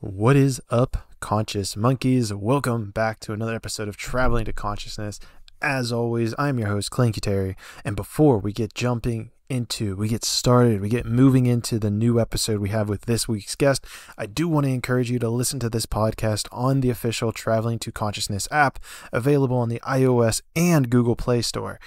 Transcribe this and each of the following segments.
What is up, conscious monkeys? Welcome back to another episode of Traveling to Consciousness. As always, I'm your host, Clanky Terry, and before we get moving into the new episode we have with this week's guest, I do want to encourage you to listen to this podcast on the official Traveling to Consciousness app, available on the iOS and Google Play Store.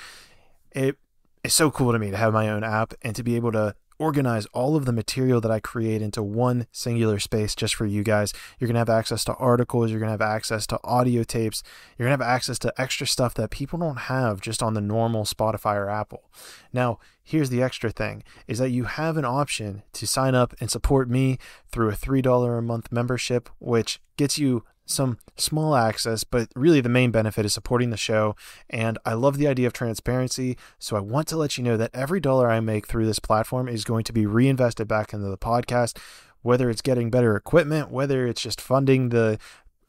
It is so cool to me to have my own app and to be able to organize all of the material that I create into one singular space just for you guys. You're going to have access to articles, you're going to have access to audio tapes, you're going to have access to extra stuff that people don't have just on the normal Spotify or Apple. Now, here's the extra thing, is that you have an option to sign up and support me through a $3 a month membership, which gets you some small access, but really the main benefit is supporting the show. And I love the idea of transparency, so I want to let you know that every dollar I make through this platform is going to be reinvested back into the podcast, whether it's getting better equipment, whether it's just funding the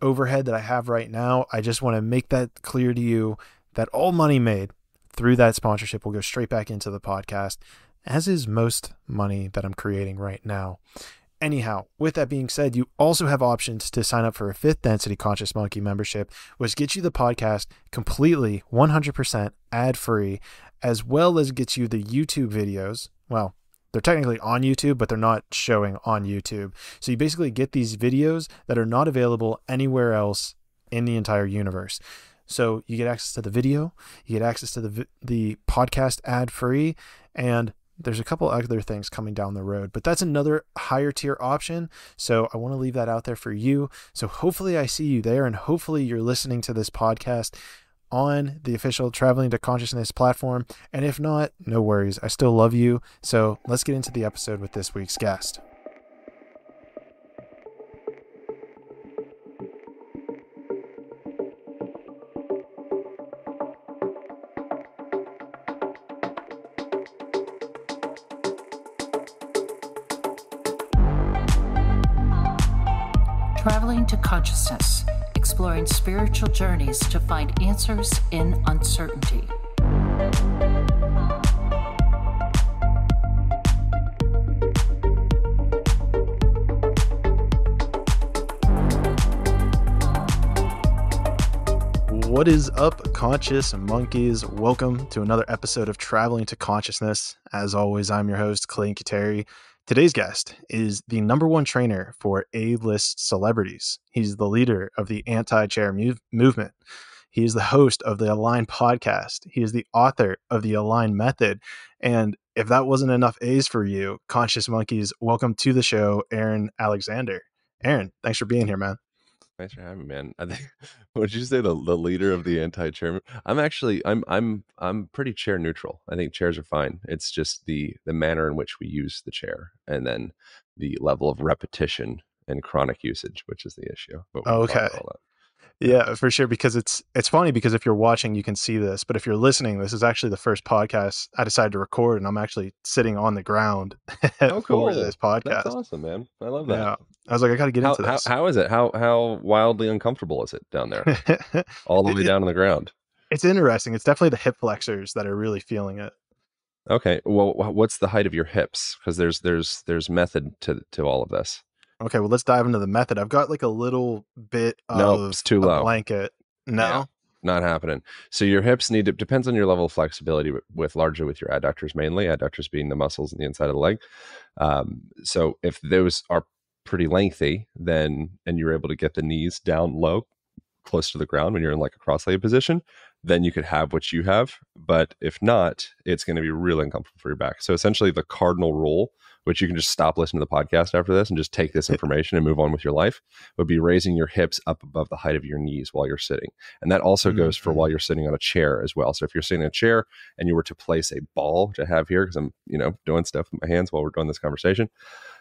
overhead that I have right now. I just want to make that clear to you that all money made through that sponsorship will go straight back into the podcast, as is most money that I'm creating right now. Anyhow, with that being said, you also have options to sign up for a 5th Density Conscious Monkey membership, which gets you the podcast completely 100% ad-free, as well as gets you the YouTube videos. Well, they're technically on YouTube, but they're not showing on YouTube. So you basically get these videos that are not available anywhere else in the entire universe. So you get access to the video, you get access to the podcast ad-free, and there's a couple other things coming down the road, but that's another higher tier option. So I want to leave that out there for you. So hopefully I see you there, and hopefully you're listening to this podcast on the official Traveling to Consciousness platform. And if not, no worries. I still love you. So let's get into the episode with this week's guest. Traveling to Consciousness, exploring spiritual journeys to find answers in uncertainty. What is up, conscious monkeys? Welcome to another episode of Traveling to Consciousness. As always, I'm your host, Clanky Terry. Today's guest is the #1 trainer for A-list celebrities. He's the leader of the anti-chair movement. He is the host of the Align podcast. He is the author of the Align method. And if that wasn't enough A's for you, conscious monkeys, welcome to the show, Aaron Alexander. Aaron, thanks for being here, man. Thanks for having me, man. I think, would you say the leader of the anti-chair? I'm pretty chair neutral. I think chairs are fine. It's just the manner in which we use the chair, and then the level of repetition and chronic usage, which is the issue. But Okay. Yeah, for sure. Because it's funny, because if you're watching, you can see this, but if you're listening, this is actually the first podcast I decided to record, and I'm actually sitting on the ground Oh, cool. for this podcast. That's awesome, man. I love that. Yeah, I was like, I got to get into this. How is it? How wildly uncomfortable is it down there? All the way down on the ground. It's interesting. It's definitely the hip flexors that are really feeling it. Okay. Well, what's the height of your hips? Because there's method to all of this. Okay, well, let's dive into the method. I've got like a little bit of it's too low. Blanket. No, Yeah, not happening. So your hips depends on your level of flexibility largely with your adductors mainly, adductors being the muscles in the inside of the leg. So if those are pretty lengthy, and you're able to get the knees down low, close to the ground when you're in like a cross-legged position, then you could have what you have. But if not, it's going to be really uncomfortable for your back. So essentially the cardinal rule, which you can just stop listening to the podcast after this and just take this information and move on with your life, would be raising your hips up above the height of your knees while you're sitting. And that also goes for while you're sitting on a chair as well. So if you're sitting in a chair and you were to place a ball, which I have here because I'm, doing stuff with my hands while we're doing this conversation,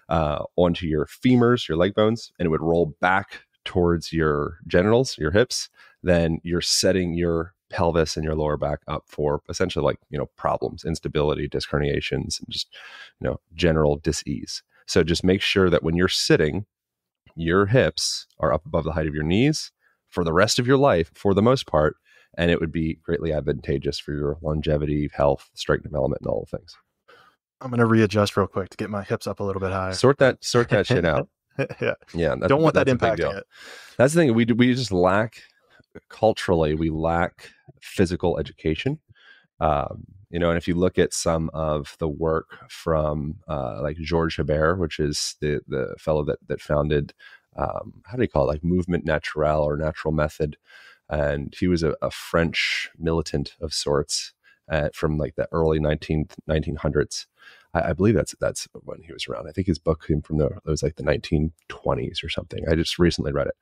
onto your femurs, your leg bones, and it would roll back towards your genitals, your hips, then you're setting your pelvis and your lower back up for essentially problems, instability, disc herniations, and just, general dis-ease. So just make sure that when you're sitting, your hips are up above the height of your knees for the rest of your life, for the most part, and it would be greatly advantageous for your longevity, health, strength development, and all the things. I'm going to readjust real quick to get my hips up a little bit higher. Sort that shit out. Yeah. Yeah, Don't want that that's a big impacting deal. it. That's the thing. We just lack culturally. We lack physical education. And if you look at some of the work from like Georges Hebert, which is the fellow that founded, how do you call it, like Movement Naturel or Natural Method, and he was a French militant of sorts from like the early 1900s. I believe that's when he was around. I think his book came from it was like the 1920s or something. I just recently read it.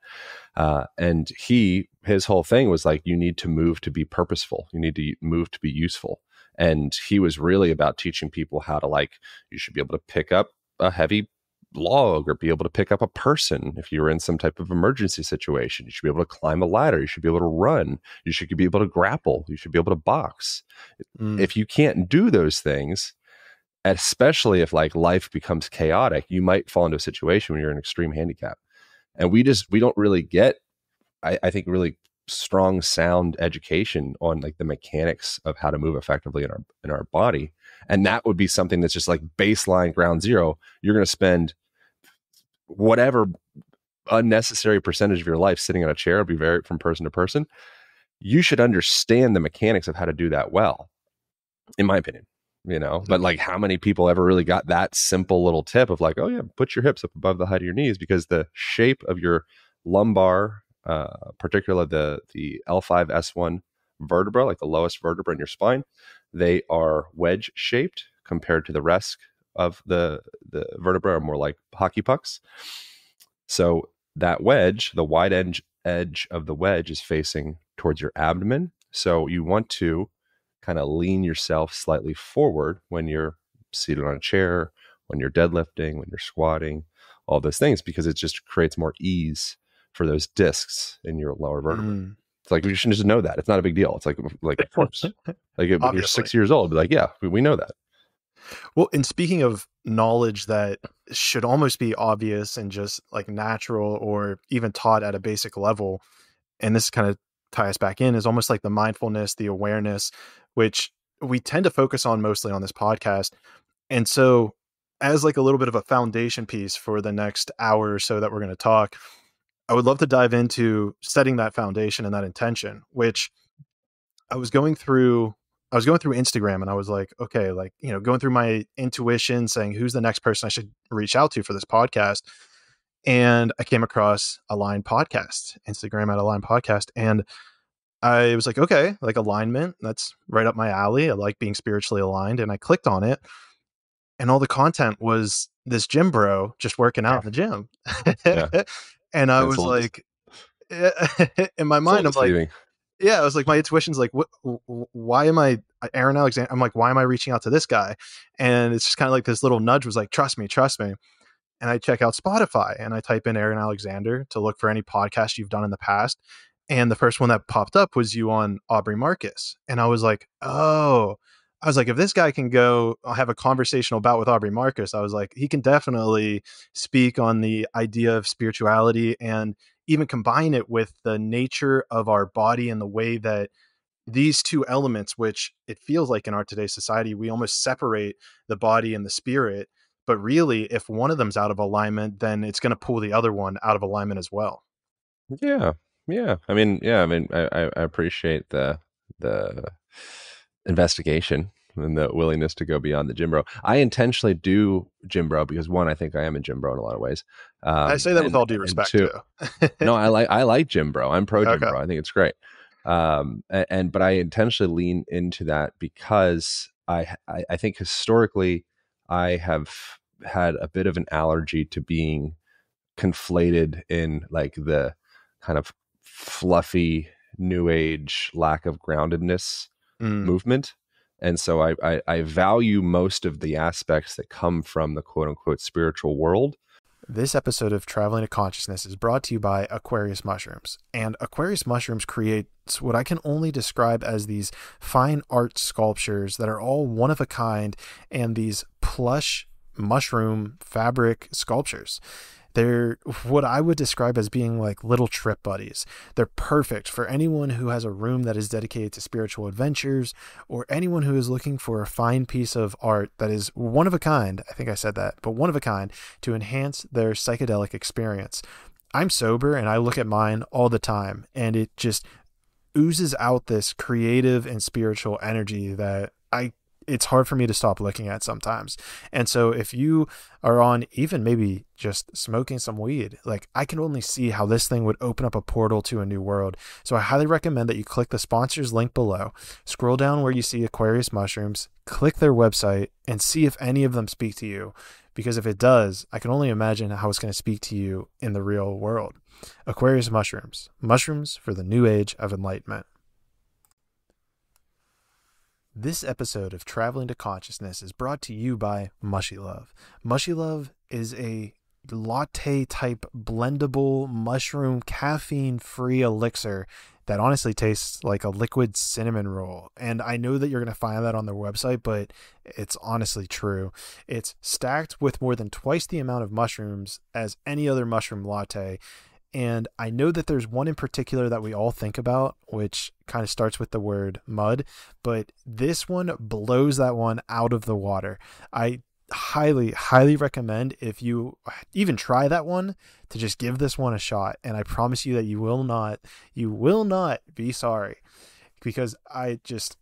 And his whole thing was like, you need to move to be purposeful. You need to move to be useful. And he was really about teaching people how to, like, you should be able to pick up a heavy log or be able to pick up a person if you're in some type of emergency situation. You should be able to climb a ladder. You should be able to run. You should be able to grapple. You should be able to box. If you can't do those things, especially if like life becomes chaotic, you might fall into a situation where you're in extreme handicap. And we don't really get, I think, really strong, sound education on like the mechanics of how to move effectively in our body. And that would be something that's just like baseline ground zero. You're going to spend whatever unnecessary percentage of your life sitting in a chair. It'll be varied from person to person. You should understand the mechanics of how to do that well, in my opinion. But like, how many people ever really got that simple little tip of like, oh yeah, put your hips up above the height of your knees, because the shape of your lumbar, particularly the L5S1 vertebra, like the lowest vertebra in your spine, they are wedge shaped compared to the rest of the vertebra are more like hockey pucks. So that wedge, the wide edge of the wedge is facing towards your abdomen. So you want to kind of lean yourself slightly forward when you're seated on a chair, when you're deadlifting, when you're squatting, all those things, because it just creates more ease for those discs in your lower vertebrae. It's like, we should just know that. It's not a big deal. It's like of course, like when you're 6 years old, be like, yeah, we know that. Well, and speaking of knowledge that should almost be obvious and just like natural or even taught at a basic level, and this kind of ties us back in, is almost like the mindfulness, the awareness, which we tend to focus on mostly on this podcast. And so as like a little bit of a foundation piece for the next hour or so that we're going to talk, I would love to dive into setting that foundation and that intention, which I was going through Instagram, and I was like, okay, like, going through my intuition, saying who's the next person I should reach out to for this podcast. And I came across Align Podcast, Instagram at Align Podcast. And I was like, okay, like alignment, that's right up my alley. I like being spiritually aligned. And I clicked on it, and all the content was this gym bro just working out in the gym. Yeah. And I was like, in my mind, I'm like, yeah, I was like, my intuition's like, why am I Aaron Alexander? I'm like, why am I reaching out to this guy? And it's just kind of like this little nudge was like, trust me. And I check out Spotify and I type in Aaron Alexander to look for any podcast you've done in the past. And the first one that popped up was you on Aubrey Marcus. And I was like, if this guy can go have a conversational bout with Aubrey Marcus, I was like, he can definitely speak on the idea of spirituality and even combine it with the nature of our body and the way that these two elements, which it feels like in our today's society, we almost separate the body and the spirit. But really, if one of them's out of alignment, then it's going to pull the other one out of alignment as well. Yeah. I appreciate the investigation and the willingness to go beyond the gym bro. I intentionally do gym bro because, one, I think I am a gym bro in a lot of ways. I say that with all due respect too. No, I like gym bro. I'm pro gym bro. I think it's great. But I intentionally lean into that because I think historically I have had a bit of an allergy to being conflated in like the kind of fluffy new age lack of groundedness movement. And so I value most of the aspects that come from the quote unquote spiritual world. This episode of Traveling to Consciousness is brought to you by Aquarius Mushrooms. And Aquarius Mushrooms creates what I can only describe as these fine art sculptures that are all one of a kind, and these plush mushroom fabric sculptures. They're what I would describe as being like little trip buddies. They're perfect for anyone who has a room that is dedicated to spiritual adventures, or anyone who is looking for a fine piece of art that is one of a kind. I think I said that, but one of a kind to enhance their psychedelic experience. I'm sober and I look at mine all the time, and it just oozes out this creative and spiritual energy that it's hard for me to stop looking at sometimes. And so if you are on even maybe just smoking some weed, like, I can only see how this thing would open up a portal to a new world. So I highly recommend that you click the sponsors link below, scroll down where you see Aquarius Mushrooms, click their website, and see if any of them speak to you. Because if it does, I can only imagine how it's going to speak to you in the real world. Aquarius Mushrooms, mushrooms for the new age of enlightenment. This episode of Traveling to Consciousness is brought to you by Mushy Love. Mushy Love is a latte type blendable mushroom caffeine free elixir that honestly tastes like a liquid cinnamon roll. And I know that you're going to find that on their website, but it's honestly true. It's stacked with more than twice the amount of mushrooms as any other mushroom latte. And I know that there's one in particular that we all think about, which kind of starts with the word mud, but this one blows that one out of the water. I highly recommend, if you even try that one, to just give this one a shot. And I promise you that you will not be sorry, because I just,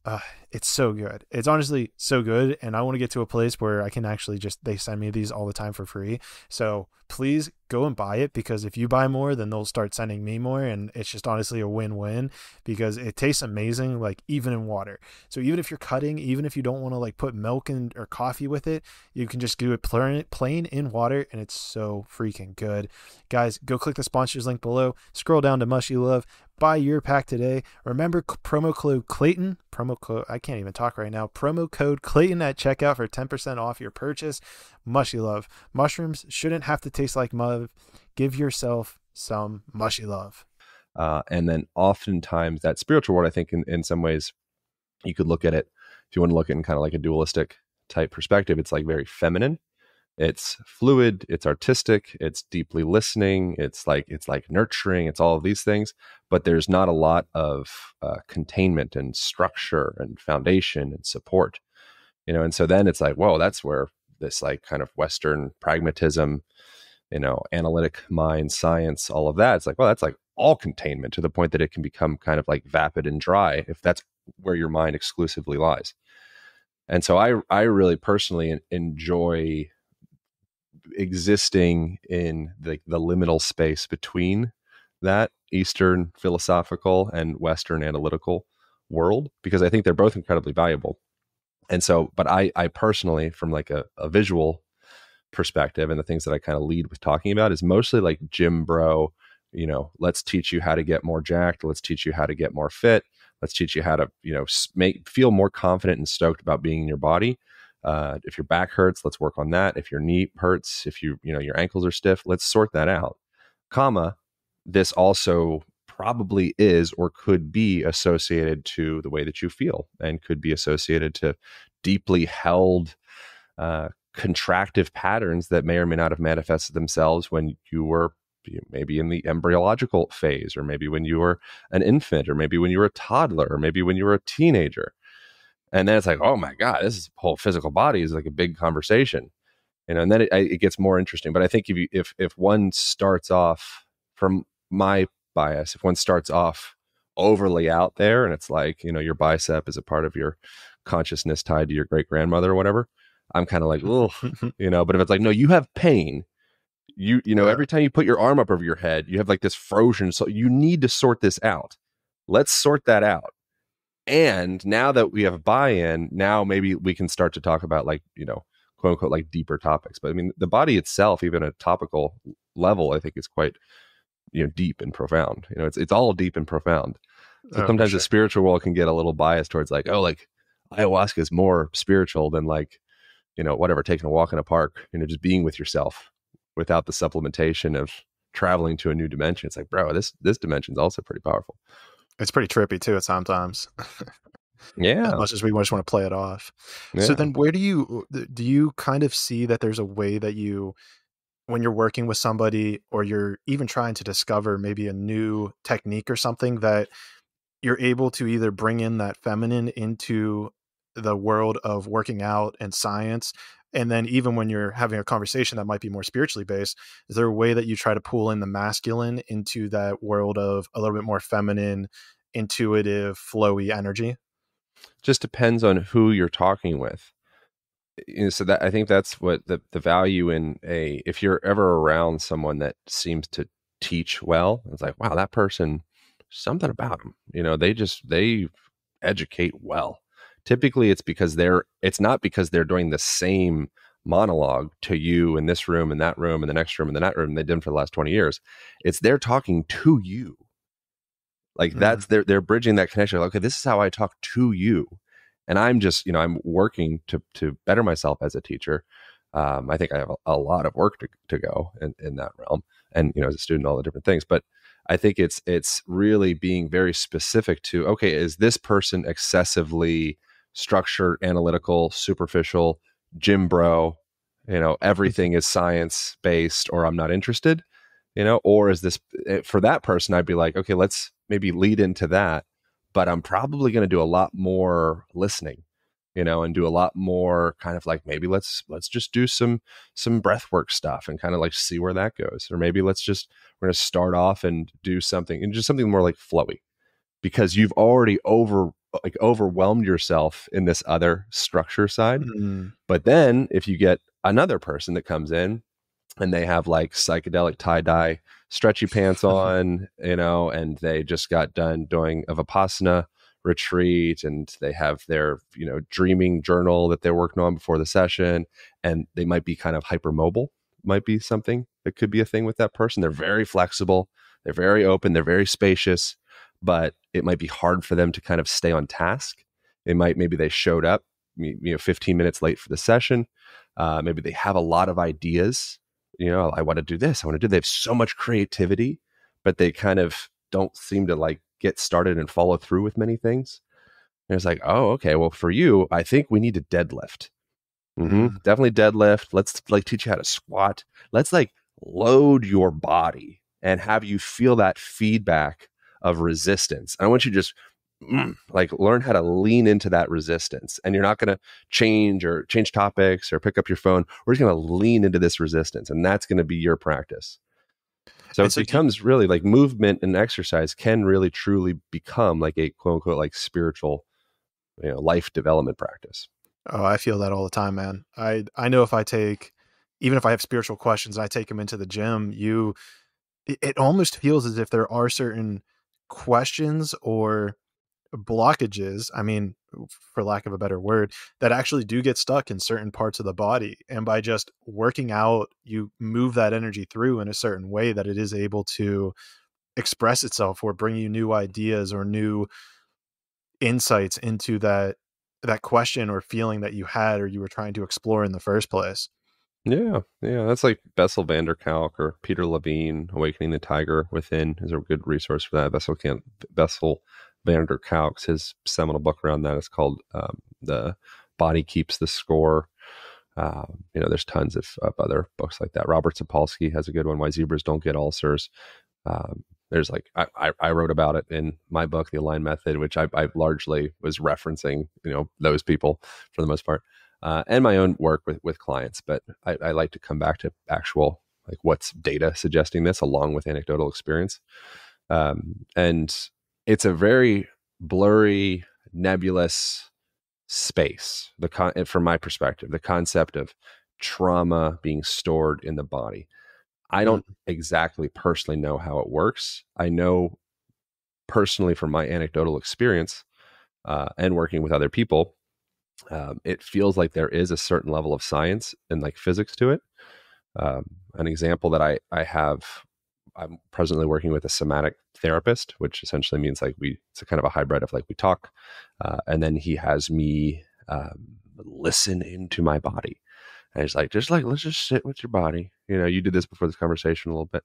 it's so good. It's honestly so good. And I want to get to a place where I can actually they send me these all the time for free. So please go and buy it, because if you buy more, then they'll start sending me more. And it's just honestly a win-win, because it tastes amazing, like even in water. So even if you're cutting, even if you don't want to like put milk in or coffee with it, you can just do it plain in water, and it's so freaking good. Guys, go click the sponsors link below, scroll down to Mushy Love, buy your pack today. Remember promo code Clayton, I can't even talk right now, promo code Clayton at checkout for 10% off your purchase. Mushy Love. Mushrooms shouldn't have to taste like mud. Give yourself some Mushy Love. And then oftentimes that spiritual world, I think in some ways you could look at it, if you want to look at it in kind of like a dualistic type perspective, it's like very feminine. It's fluid, it's artistic, it's deeply listening, it's like nurturing, it's all of these things, but there's not a lot of containment and structure and foundation and support, and so then it's like, whoa, that's where this like kind of Western pragmatism, analytic mind, science, all of that, it's like, well, that's like all containment, to the point that it can become kind of like vapid and dry if that's where your mind exclusively lies. And so I really personally enjoy existing in the liminal space between that Eastern philosophical and Western analytical world, because I think they're both incredibly valuable. And so, but I personally, from like a visual perspective, and the things that I kind of lead with talking about is mostly like gym bro, let's teach you how to get more jacked. Let's teach you how to get more fit. Let's teach you how to, feel more confident and stoked about being in your body. If your back hurts, let's work on that. If your knee hurts, if your ankles are stiff, let's sort that out. This also probably is or could be associated to the way that you feel, and could be associated to deeply held contractive patterns that may or may not have manifested themselves when you were maybe in the embryological phase, or maybe when you were an infant, or maybe when you were a toddler, or maybe when you were a teenager. And then it's like, oh my God, this whole physical body is like a big conversation, and then it gets more interesting. But I think if one starts off, from my bias, if one starts off overly out there, and it's like, your bicep is a part of your consciousness tied to your great grandmother or whatever, I'm kind of like, oh, but if it's like, no, you have pain, every time you put your arm up over your head, you have like this frozen, so you need to sort this out. Let's sort that out. And now that we have buy-in, now maybe we can start to talk about like, quote unquote, like deeper topics. But I mean, the body itself, even at a topical level, I think is quite, deep and profound. It's all deep and profound. So sometimes the spiritual world can get a little biased towards like, oh, like ayahuasca is more spiritual than like, whatever, taking a walk in a park, just being with yourself without the supplementation of traveling to a new dimension. It's like, bro, this dimension is also pretty powerful. It's pretty trippy too at sometimes. Yeah. As much as we just want to play it off. Yeah. So then where do you kind of see that there's a way that you, when you're working with somebody, or you're even trying to discover maybe a new technique or something, that you're able to either bring in that feminine into the world of working out and science. And then even when you're having a conversation that might be more spiritually based, is there a way that you try to pull in the masculine into that world of a little bit more feminine, intuitive, flowy energy? Just depends on who you're talking with. So that, I think that's what the value in if you're ever around someone that seems to teach well, it's like, wow, that person, something about them, they educate well. Typically it's not because they're doing the same monologue to you in this room and that room and the next room and the that room they've done for the last 20 years. It's they're talking to you. Like Mm. that's they're bridging that connection. Like, okay, this is how I talk to you. And I'm just, I'm working to better myself as a teacher. I think I have a lot of work to go in that realm, and as a student, all the different things. But I think it's really being very specific to, okay, is this person excessively structured, analytical, superficial, gym bro? Everything is science based, or I'm not interested. Or is this, for that person? I'd be like, okay, let's maybe lead into that, but I'm probably going to do a lot more listening, and do a lot more kind of like, maybe let's just do some breath work stuff and kind of like see where that goes. Or maybe we're going to start off and do something, and just something more like flowy, because you've already overwhelmed yourself in this other structure side. Mm. But then if you get another person that comes in and they have like psychedelic tie-dye stretchy pants on, and they just got done doing a Vipassana retreat, and they have their, dreaming journal that they're working on before the session, and they might be kind of hypermobile, might be something that could be a thing with that person. They're very flexible, they're very open, they're very spacious, but it might be hard for them to kind of stay on task. Maybe they showed up, 15 minutes late for the session. Maybe they have a lot of ideas. I want to do this, I want to do. They have so much creativity, but they kind of don't seem to like get started and follow through with many things. And it's like, oh, okay, well, for you, I think we need to deadlift. Mm. Definitely deadlift. Let's like teach you how to squat. Let's like load your body and have you feel that feedback of resistance. I want you to just like learn how to lean into that resistance, and you're not going to change topics or pick up your phone. We're just going to lean into this resistance, and that's going to be your practice. So And it so becomes really like movement and exercise can really truly become like a quote unquote like spiritual, life development practice. oh, I feel that all the time, man. I know even if I have spiritual questions and I take them into the gym, it almost feels as if there are certain questions or blockages, I mean, for lack of a better word, that actually do get stuck in certain parts of the body. And by just working out, you move that energy through in a certain way that it is able to express itself or bring you new ideas or new insights into that question or feeling that you had or you were trying to explore in the first place. Yeah, that's like Bessel van der Kolk or Peter Levine. Awakening the Tiger Within is a good resource for that. Bessel van der Kolk's his seminal book around that is called "The Body Keeps the Score." There's tons of other books like that. Robert Sapolsky has a good one, Why Zebras Don't Get Ulcers. There's like I wrote about it in my book, The Align Method, which I largely was referencing those people for the most part, and my own work with clients. But I like to come back to actual, like, what's data suggesting this along with anecdotal experience. And it's a very blurry, nebulous space. From my perspective, the concept of trauma being stored in the body. I don't exactly personally know how it works. I know personally from my anecdotal experience and working with other people, it feels like there is a certain level of science and like physics to it. An example that I have, I'm presently working with a somatic therapist, which essentially means like it's a kind of a hybrid of like we talk, and then he has me listen into my body. And he's like, let's just sit with your body. You did this before this conversation a little bit,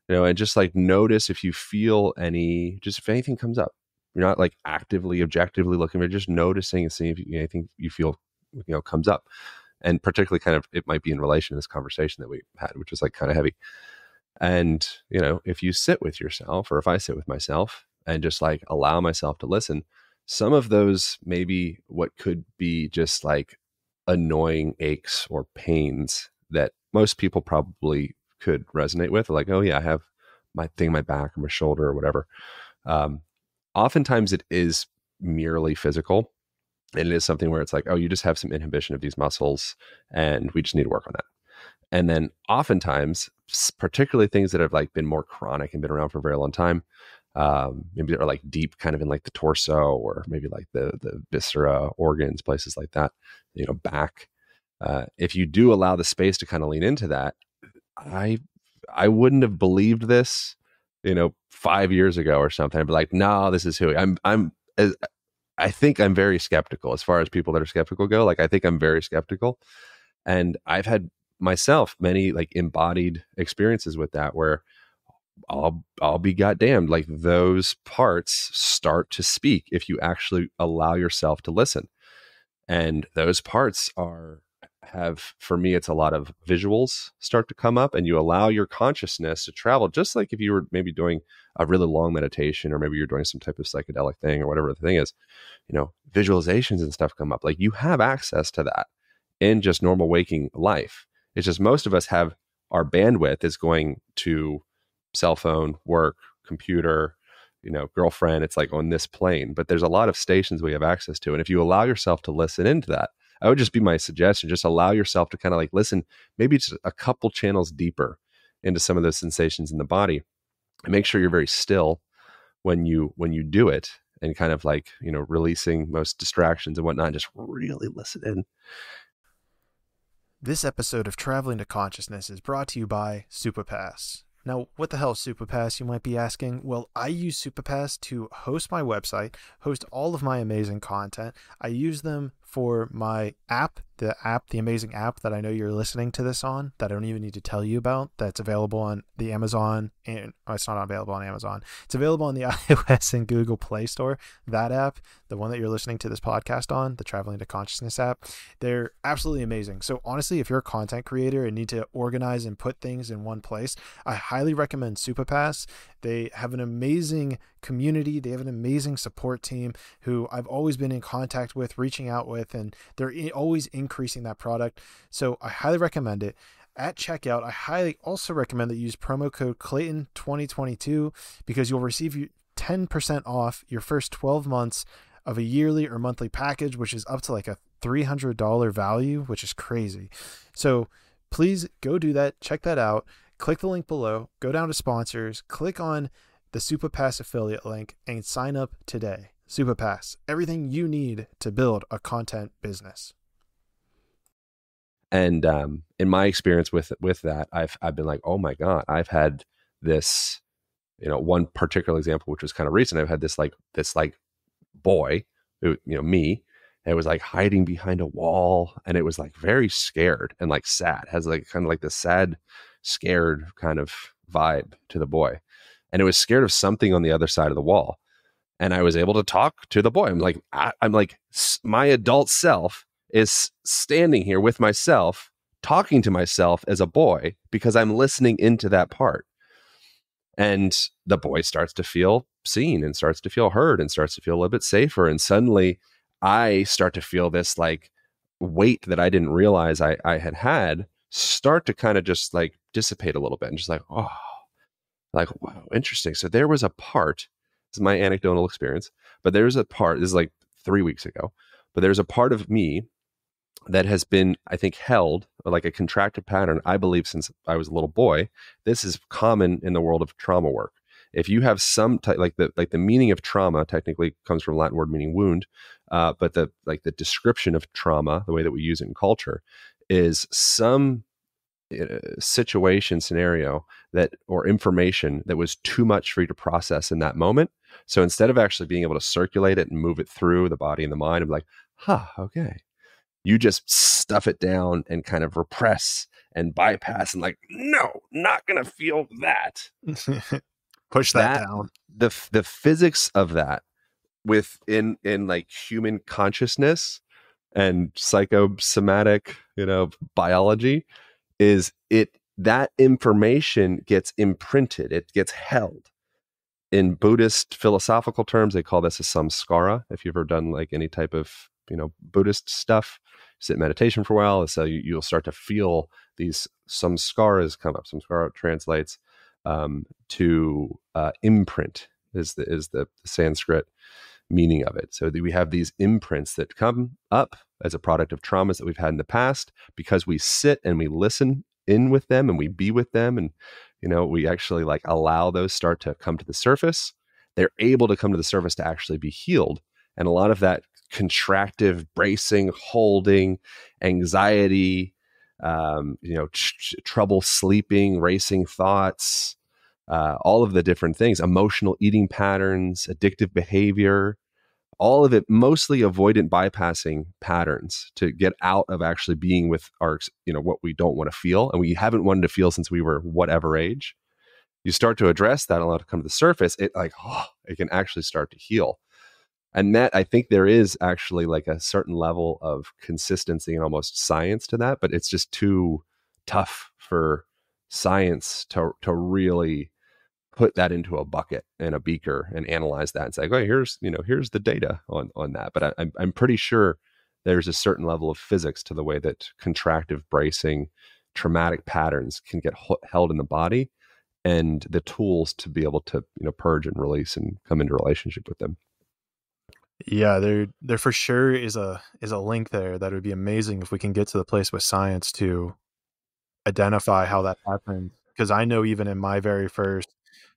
and just like notice if you feel if anything comes up. You're not like actively, objectively looking, but just noticing and seeing if anything you feel, comes up. And particularly kind of, it might be in relation to this conversation that we had, which was like kind of heavy. And, if you sit with yourself, or if I sit with myself and just like allow myself to listen, some of those maybe what could be just like annoying aches or pains that most people probably could resonate with, like, oh yeah, I have my thing in my back or my shoulder or whatever. Oftentimes it is merely physical, and it is something where it's like, oh, you just have some inhibition of these muscles and we just need to work on that. And then oftentimes, particularly things that have like been more chronic and been around for a very long time, maybe they're like deep kind of in like the torso, or maybe like the viscera, organs, places like that, back. If you do allow the space to kind of lean into that, I wouldn't have believed this, 5 years ago or something. I'd be like, no, this is who I think I'm very skeptical as far as people that are skeptical go. Like, I think I'm very skeptical, and I've had myself many like embodied experiences with that, where I'll be goddamned, like those parts start to speak if you actually allow yourself to listen. And those parts have, for me, it's a lot of visuals start to come up, and you allow your consciousness to travel, just like if you were maybe doing a really long meditation, or maybe you're doing some type of psychedelic thing, or whatever the thing is, visualizations and stuff come up. Like, you have access to that in just normal waking life. It's just most of us have, our bandwidth is going to cell phone, work, computer, girlfriend. It's like on this plane, but there's a lot of stations we have access to. And if you allow yourself to listen into that, I would just be my suggestion, just allow yourself to kind of like listen, maybe just a couple channels deeper into some of those sensations in the body, and make sure you're very still when you do it, and kind of like, releasing most distractions and whatnot, and just really listen in. This episode of Traveling to Consciousness is brought to you by Superpass. Now, what the hell is Superpass, you might be asking? Well, I use Superpass to host my website, host all of my amazing content. I use them for my app, the amazing app that I know you're listening to this on, that I don't even need to tell you about, that's available on the Amazon, and it's not available on Amazon. It's available on the iOS and Google Play Store. That app, the one that you're listening to this podcast on, the Traveling to Consciousness app, they're absolutely amazing. So honestly, if you're a content creator and need to organize and put things in one place, I highly recommend Superpass. They have an amazing community. They have an amazing support team who I've always been in contact with, reaching out with, and they're always increasing that product. So I highly recommend it. At checkout, I highly also recommend that you use promo code Clayton 2022, because you'll receive 10% off your first 12 months of a yearly or monthly package, which is up to like a $300 value, which is crazy. So please go do that. Check that out. Click the link below, go down to sponsors, click on the Superpass affiliate link, and sign up today. Superpass, everything you need to build a content business. And in my experience with that, I've been like, oh my God, I've had this, one particular example, which was kind of recent. I've had this boy who, me, and it was like hiding behind a wall, and it was like very scared and like sad, has like kind of like this sad, scared kind of vibe to the boy. And it was scared of something on the other side of the wall. And I was able to talk to the boy. I'm like, my adult self is standing here with myself, talking to myself as a boy, because I'm listening into that part. And the boy starts to feel seen, and starts to feel heard, and starts to feel a little bit safer. And suddenly I start to feel this like weight that I didn't realize I had start to kind of just like dissipate a little bit, and just like, oh, like, wow, interesting. So there was a part, this is my anecdotal experience, but there's a part, this is like 3 weeks ago, but there's a part of me that has been, I think, held like a contracted pattern, I believe, since I was a little boy. This is common in the world of trauma work. If you have some type, like the meaning of trauma technically comes from a Latin word meaning wound, but the description of trauma, the way that we use it in culture, is some situation, scenario that, or information that was too much for you to process in that moment. So instead of actually being able to circulate it and move it through the body and the mind, I'm like, okay. You just stuff it down and kind of repress and bypass, and like, no, not going to feel that. Push that down. The physics of that within like human consciousness and psychosomatic, biology, is that information gets imprinted, it gets held. In Buddhist philosophical terms, they call this a samskara. If you've ever done like any type of, Buddhist stuff, sit in meditation for a while, so you'll start to feel these samskaras come up. Samskara translates to imprint, is the Sanskrit meaning of it. So we have these imprints that come up as a product of traumas that we've had in the past, because we sit and we listen in with them and we be with them, and we actually like allow those start to come to the surface. They're able to come to the surface to actually be healed. And a lot of that contractive, bracing, holding, anxiety, trouble sleeping, racing thoughts, all of the different things, emotional eating patterns, addictive behavior, all of it, mostly avoidant bypassing patterns to get out of actually being with our, what we don't want to feel. And we haven't wanted to feel since we were whatever age. You start to address that, allow it to come to the surface, it can actually start to heal. And that, I think there is actually like a certain level of consistency and almost science to that, but it's just too tough for science to really put that into a bucket and a beaker and analyze that and say, oh, here's the data on that. But I'm pretty sure there's a certain level of physics to the way that contractive bracing, traumatic patterns can get held in the body, and the tools to be able to purge and release and come into relationship with them. Yeah, there for sure is a link there that would be amazing if we can get to the place with science to identify how that happens. Because I know even in my very first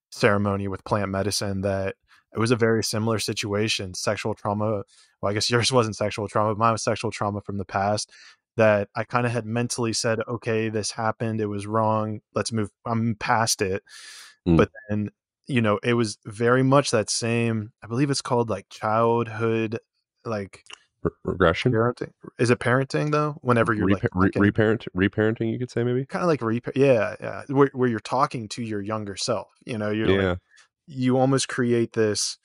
ceremony with plant medicine that it was a very similar situation. Sexual trauma. Well, I guess yours wasn't sexual trauma, but mine was sexual trauma from the past, that I kind of had mentally said, okay, this happened, it was wrong, let's move, I'm past it. But then, it was very much that same, I believe it's called like childhood, like regression. Parenting. Is it parenting though? Whenever you're reparenting, you could say, maybe kind of like yeah. Where you're talking to your younger self, you're like, you almost create this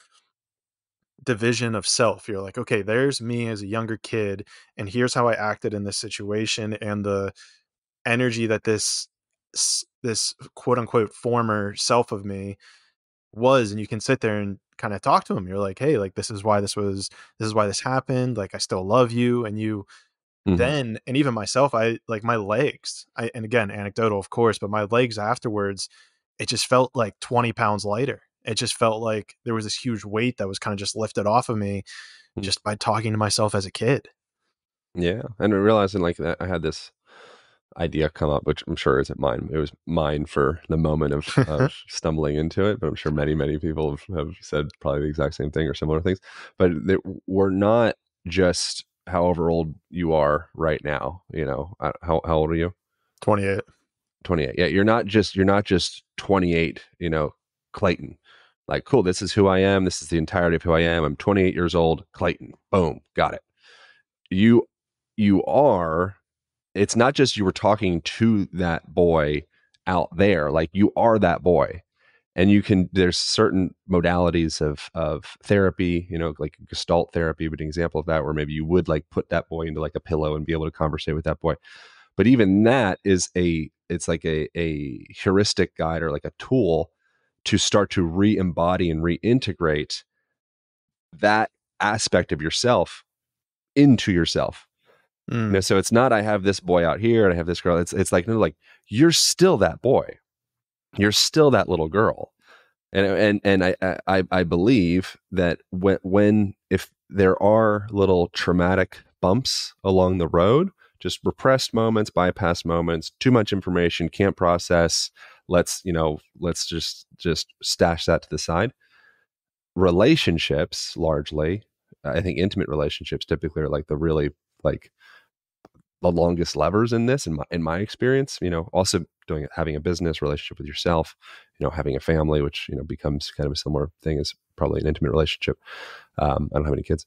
division of self. You're like, okay, there's me as a younger kid, and here's how I acted in this situation, and the energy that this quote unquote former self of me was. And you can sit there and kind of talk to him. You're like, hey, like this is why this happened, like I still love you. And you then, and even myself, I like my legs, and again, anecdotal of course, but my legs afterwards, it just felt like 20 pounds lighter. It just felt like there was this huge weight that was kind of just lifted off of me just by talking to myself as a kid. Yeah. And realizing like that I had this idea come up, which I'm sure isn't mine. It was mine for the moment of stumbling into it, but I'm sure many, many people have said probably the exact same thing or similar things. But we're not just however old you are right now. How old are you? 28. 28. Yeah, you're not just 28. Clayton. Like, cool. This is who I am. This is the entirety of who I am. I'm 28 years old. Clayton. Boom. Got it. You are. It's not just you were talking to that boy out there. Like, you are that boy. And there's certain modalities of therapy, like Gestalt therapy would be an example of that, where maybe you would like put that boy into like a pillow and be able to conversate with that boy. But even that is it's like a heuristic guide or like a tool to start to re-embody and reintegrate that aspect of yourself into yourself. So it's not, I have this boy out here and I have this girl. It's like, no, like you're still that boy. You're still that little girl. And I believe that if there are little traumatic bumps along the road, just repressed moments, bypass moments, too much information, can't process, let's just stash that to the side. Relationships, largely, I think intimate relationships typically are like the really like the longest levers in this, in my experience. Also having a business relationship with yourself, having a family, which becomes kind of a similar thing as probably an intimate relationship. I don't have any kids,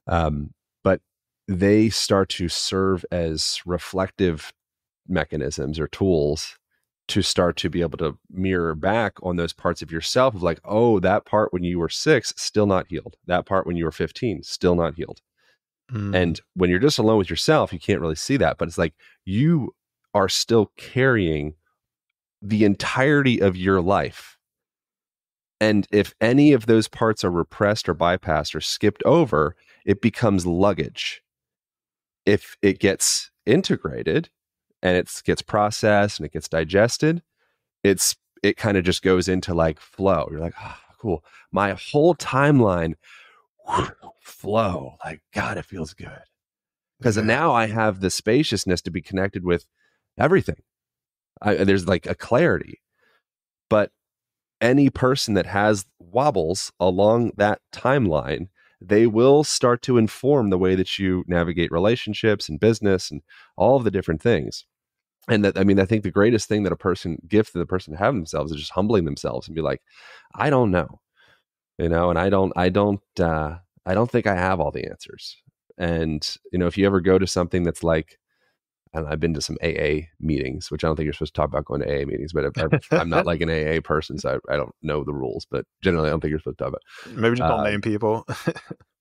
but they start to serve as reflective mechanisms or tools to start to be able to mirror back on those parts of yourself of like, oh, that part when you were 6, still not healed. That part when you were 15, still not healed. And when you're just alone with yourself, you can't really see that. But it's like you are still carrying the entirety of your life. And if any of those parts are repressed or bypassed or skipped over, it becomes luggage. If it gets integrated and it gets processed and it gets digested, it kind of just goes into like flow. You're like, oh, cool. My whole timeline, flow. Like, God, it feels good. Because now I have the spaciousness to be connected with everything. There's like a clarity. But any person that has wobbles along that timeline, they will start to inform the way that you navigate relationships and business and all of the different things. And that, I mean, I think the greatest thing that gift to the person to have themselves is just humbling themselves and be like, I don't know, and I don't think I have all the answers. And, if you ever go to something that's like, and I've been to some AA meetings, which I don't think you're supposed to talk about going to AA meetings, but I'm not like an AA person, so I don't know the rules, but generally I don't think you're supposed to talk about. Maybe just don't name people.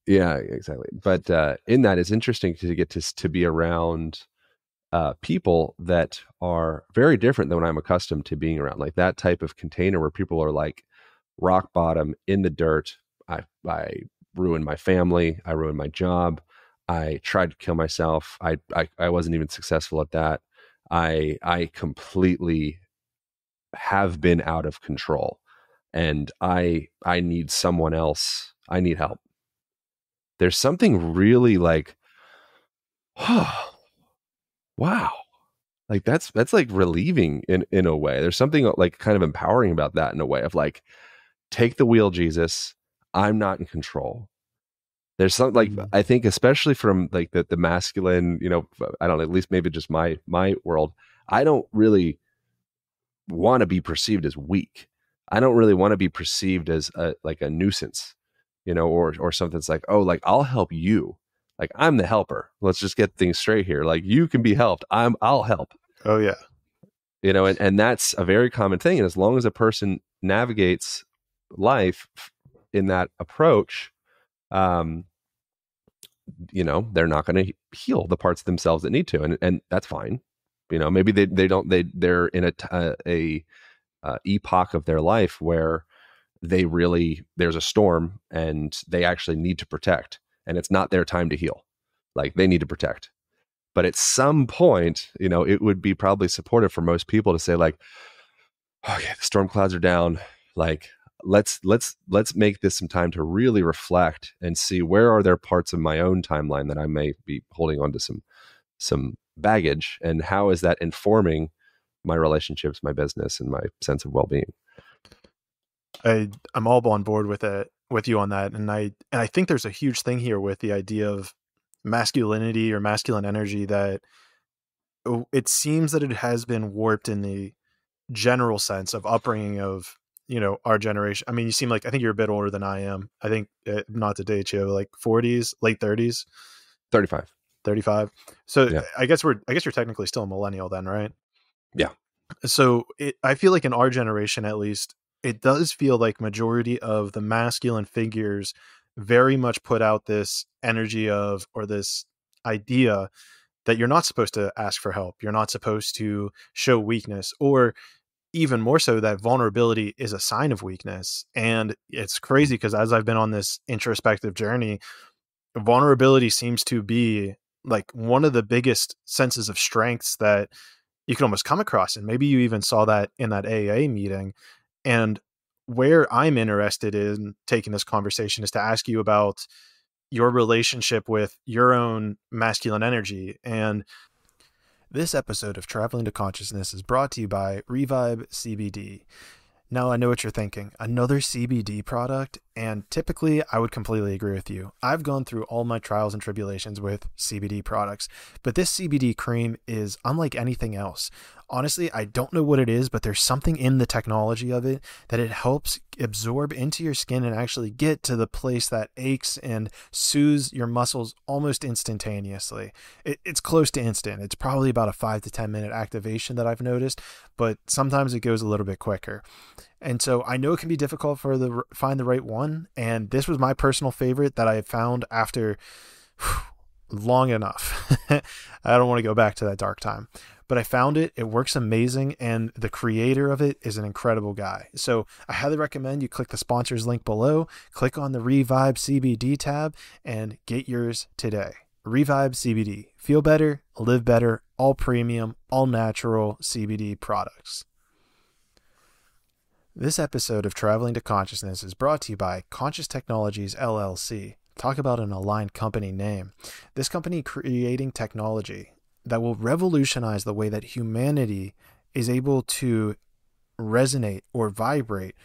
Yeah, exactly. But in that, it's interesting to get to be around people that are very different than what I'm accustomed to being around, like that type of container where people are like rock bottom in the dirt. I ruined my family. I ruined my job. I tried to kill myself. I wasn't even successful at that. I completely have been out of control, and I need someone else. I need help. There's something really like, oh, wow. Like that's like relieving in a way. There's something like kind of empowering about that in a way of like, take the wheel, Jesus. I'm not in control. There's something like, I think, especially from like the masculine, I don't know, at least maybe just my world, I don't really want to be perceived as weak. I don't really want to be perceived as like a nuisance, or something that's like, oh, like I'll help you. Like I'm the helper. Let's just get things straight here. Like you can be helped. I'll help. Oh yeah. And that's a very common thing. And as long as a person navigates life in that approach, they're not going to heal the parts of themselves that need to, and that's fine. Maybe they're in a epoch of their life where there's a storm and they actually need to protect, and it's not their time to heal. Like they need to protect. But at some point, it would be probably supportive for most people to say like, okay, the storm clouds are down. Like, let's make this some time to really reflect and see where are there parts of my own timeline that I may be holding on to some baggage, and how is that informing my relationships, my business, and my sense of well-being. I'm all on board with you on that, and I think there's a huge thing here with the idea of masculinity or masculine energy, that it seems that it has been warped in the general sense of upbringing of our generation. I mean, you seem like, I think you're a bit older than I am. I think, not to date you, like 40s, late 30s, 35. So yeah. I guess you're technically still a millennial then, right? Yeah. So I feel like in our generation, at least, it does feel like majority of the masculine figures very much put out this energy of, or this idea that you're not supposed to ask for help. You're not supposed to show weakness, or even more so that vulnerability is a sign of weakness. And it's crazy because as I've been on this introspective journey, vulnerability seems to be like one of the biggest senses of strengths that you can almost come across. And maybe you even saw that in that AA meeting. And where I'm interested in taking this conversation is to ask you about your relationship with your own masculine energy. And this episode of Traveling to Consciousness is brought to you by Revive CBD. Now, I know what you're thinking, another CBD product, and typically I would completely agree with you. I've gone through all my trials and tribulations with CBD products, but this CBD cream is unlike anything else. Honestly, I don't know what it is, but there's something in the technology of it that it helps absorb into your skin and actually get to the place that aches and soothes your muscles almost instantaneously. It's close to instant. It's probably about a 5 to 10 minute activation that I've noticed, but sometimes it goes a little bit quicker. And so I know it can be difficult for find the right one. And this was my personal favorite that I have found after long enough. I don't want to go back to that dark time, but I found it. It works amazing. And the creator of it is an incredible guy. So I highly recommend you click the sponsors link below, click on the Revive CBD tab, and get yours today. Revive CBD. Feel better, live better, all premium, all natural CBD products. This episode of Traveling to Consciousness is brought to you by Conscious Technologies LLC. Talk about an aligned company name. This company creating technology that will revolutionize the way that humanity is able to resonate or vibrate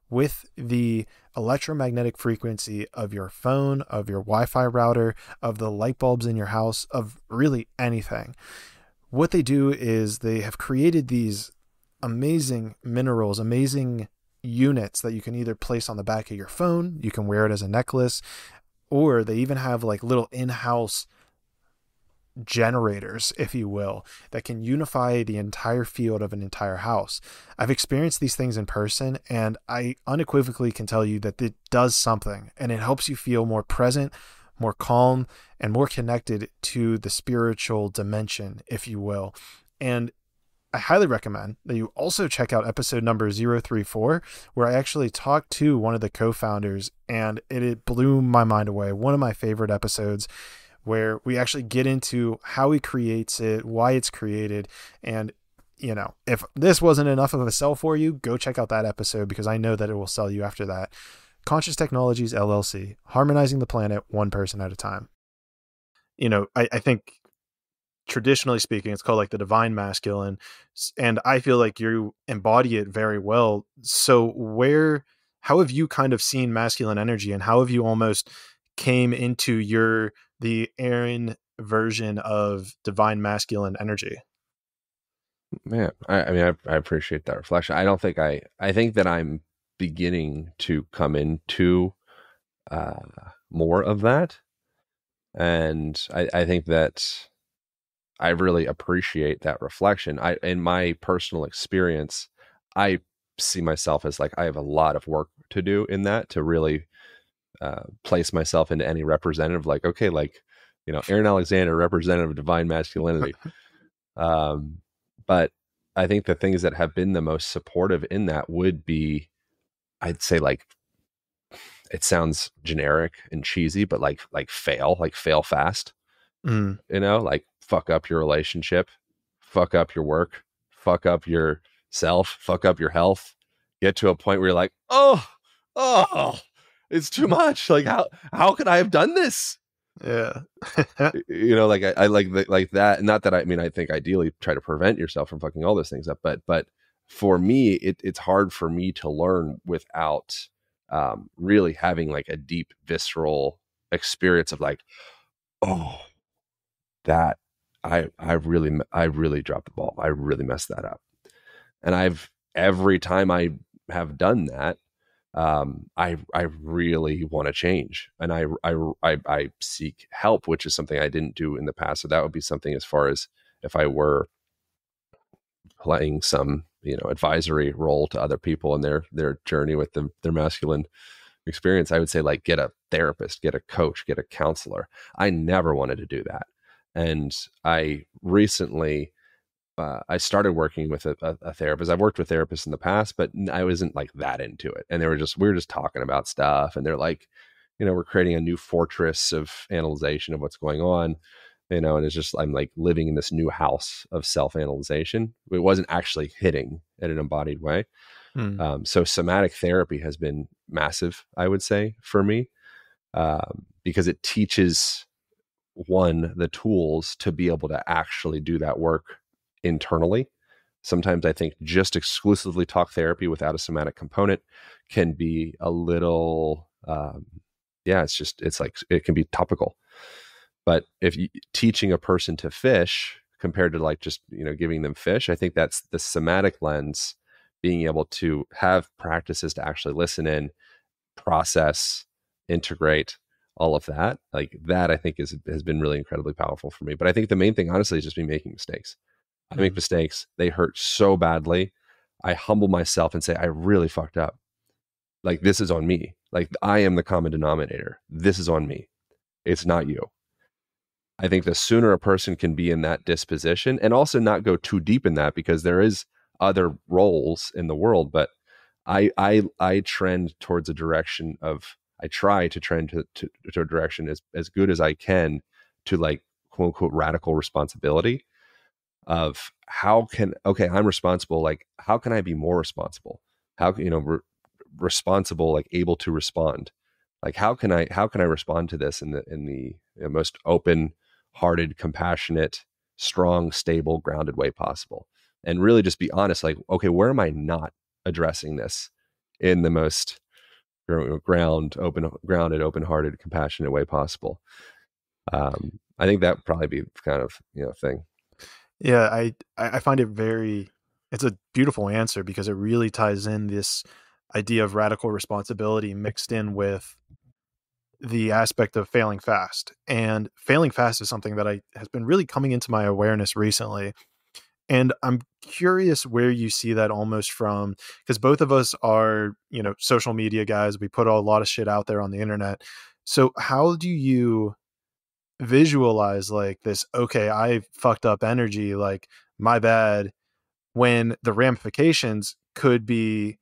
with the electromagnetic frequency of your phone, of your Wi-Fi router, of the light bulbs in your house, of really anything. What they do is they have created these amazing minerals, amazing units that you can either place on the back of your phone, you can wear it as a necklace, or they even have like little in-house generators, if you will, that can unify the entire field of an entire house. I've experienced these things in person, and I unequivocally can tell you that it does something, and it helps you feel more present, more calm, and more connected to the spiritual dimension, if you will. And I highly recommend that you also check out episode number 034, where I actually talked to one of the co-founders, and it blew my mind away. One of my favorite episodes, where we actually get into how he creates it, why it's created. And, you know, if this wasn't enough of a sell for you, go check out that episode, because I know that it will sell you after that. Conscious Technologies LLC, harmonizing the planet one person at a time. You know, I think traditionally speaking, it's called like the divine masculine, and I feel like you embody it very well. So how have you kind of seen masculine energy, and how have you almost came into the Aaron version of divine masculine energy? Man, I mean, I appreciate that reflection. I think that I'm beginning to come into more of that, and I think that I really appreciate that reflection. In my personal experience, I see myself as like I have a lot of work to do in that to really place myself into any representative. Like, okay, like, you know, Aaron Alexander, representative of divine masculinity. But I think the things that have been the most supportive in that would be, I'd say, like, it sounds generic and cheesy, but like fail fast. You know, like fuck up your relationship, fuck up your work, fuck up your self, fuck up your health, get to a point where you're like, oh, it's too much. Like, how could I have done this? Yeah. You know, like I like that. Not that I mean, I think ideally try to prevent yourself from fucking all those things up, but for me, it's hard for me to learn without really having like a deep visceral experience of like, oh, that I really dropped the ball. I really messed that up. And every time I have done that, I really want to change, and I seek help, which is something I didn't do in the past. So that would be something, as far as if I were playing some, you know, advisory role to other people in their journey with their masculine experience, I would say, like, get a therapist, get a coach, get a counselor. I never wanted to do that. And I recently, I started working with a therapist. I've worked with therapists in the past, but I wasn't like that into it. And we were just talking about stuff, and they're like, you know, we're creating a new fortress of analyzation of what's going on, you know, and it's just, I'm like living in this new house of self-analyzation. It wasn't actually hitting in an embodied way. So somatic therapy has been massive, I would say, for me, because it teaches the tools to be able to actually do that work internally. Sometimes I think just exclusively talk therapy without a somatic component can be a little, it's like, it can be topical. But if teaching a person to fish compared to like just, you know, giving them fish, I think that's the somatic lens, being able to have practices to actually listen in, process, integrate, all of that, like that, I think has been really incredibly powerful for me. But I think the main thing, honestly, is just me making mistakes. I make mistakes. They hurt so badly. I humble myself and say, I really fucked up. Like, this is on me. Like, I am the common denominator. This is on me. It's not you. I think the sooner a person can be in that disposition, and also not go too deep in that, because there is other roles in the world, but I trend towards a direction of, I try to trend to a direction as good as I can, to like quote unquote radical responsibility of okay, I'm responsible. Like, how can I be more responsible? How can, responsible, like able to respond. Like, how can I respond to this in the most open hearted, compassionate, strong, stable, grounded way possible? And really just be honest, like, okay, where am I not addressing this in the most grounded, open-hearted, compassionate way possible? I think that would probably be kind of thing. Yeah, I find it it's a beautiful answer, because it really ties in this idea of radical responsibility mixed in with the aspect of failing fast. And failing fast is something that has been really coming into my awareness recently. And I'm curious where you see that almost from, because both of us are, social media guys. We put a lot of shit out there on the internet. So how do you visualize like this, okay, I fucked up energy, like my bad, when the ramifications could be,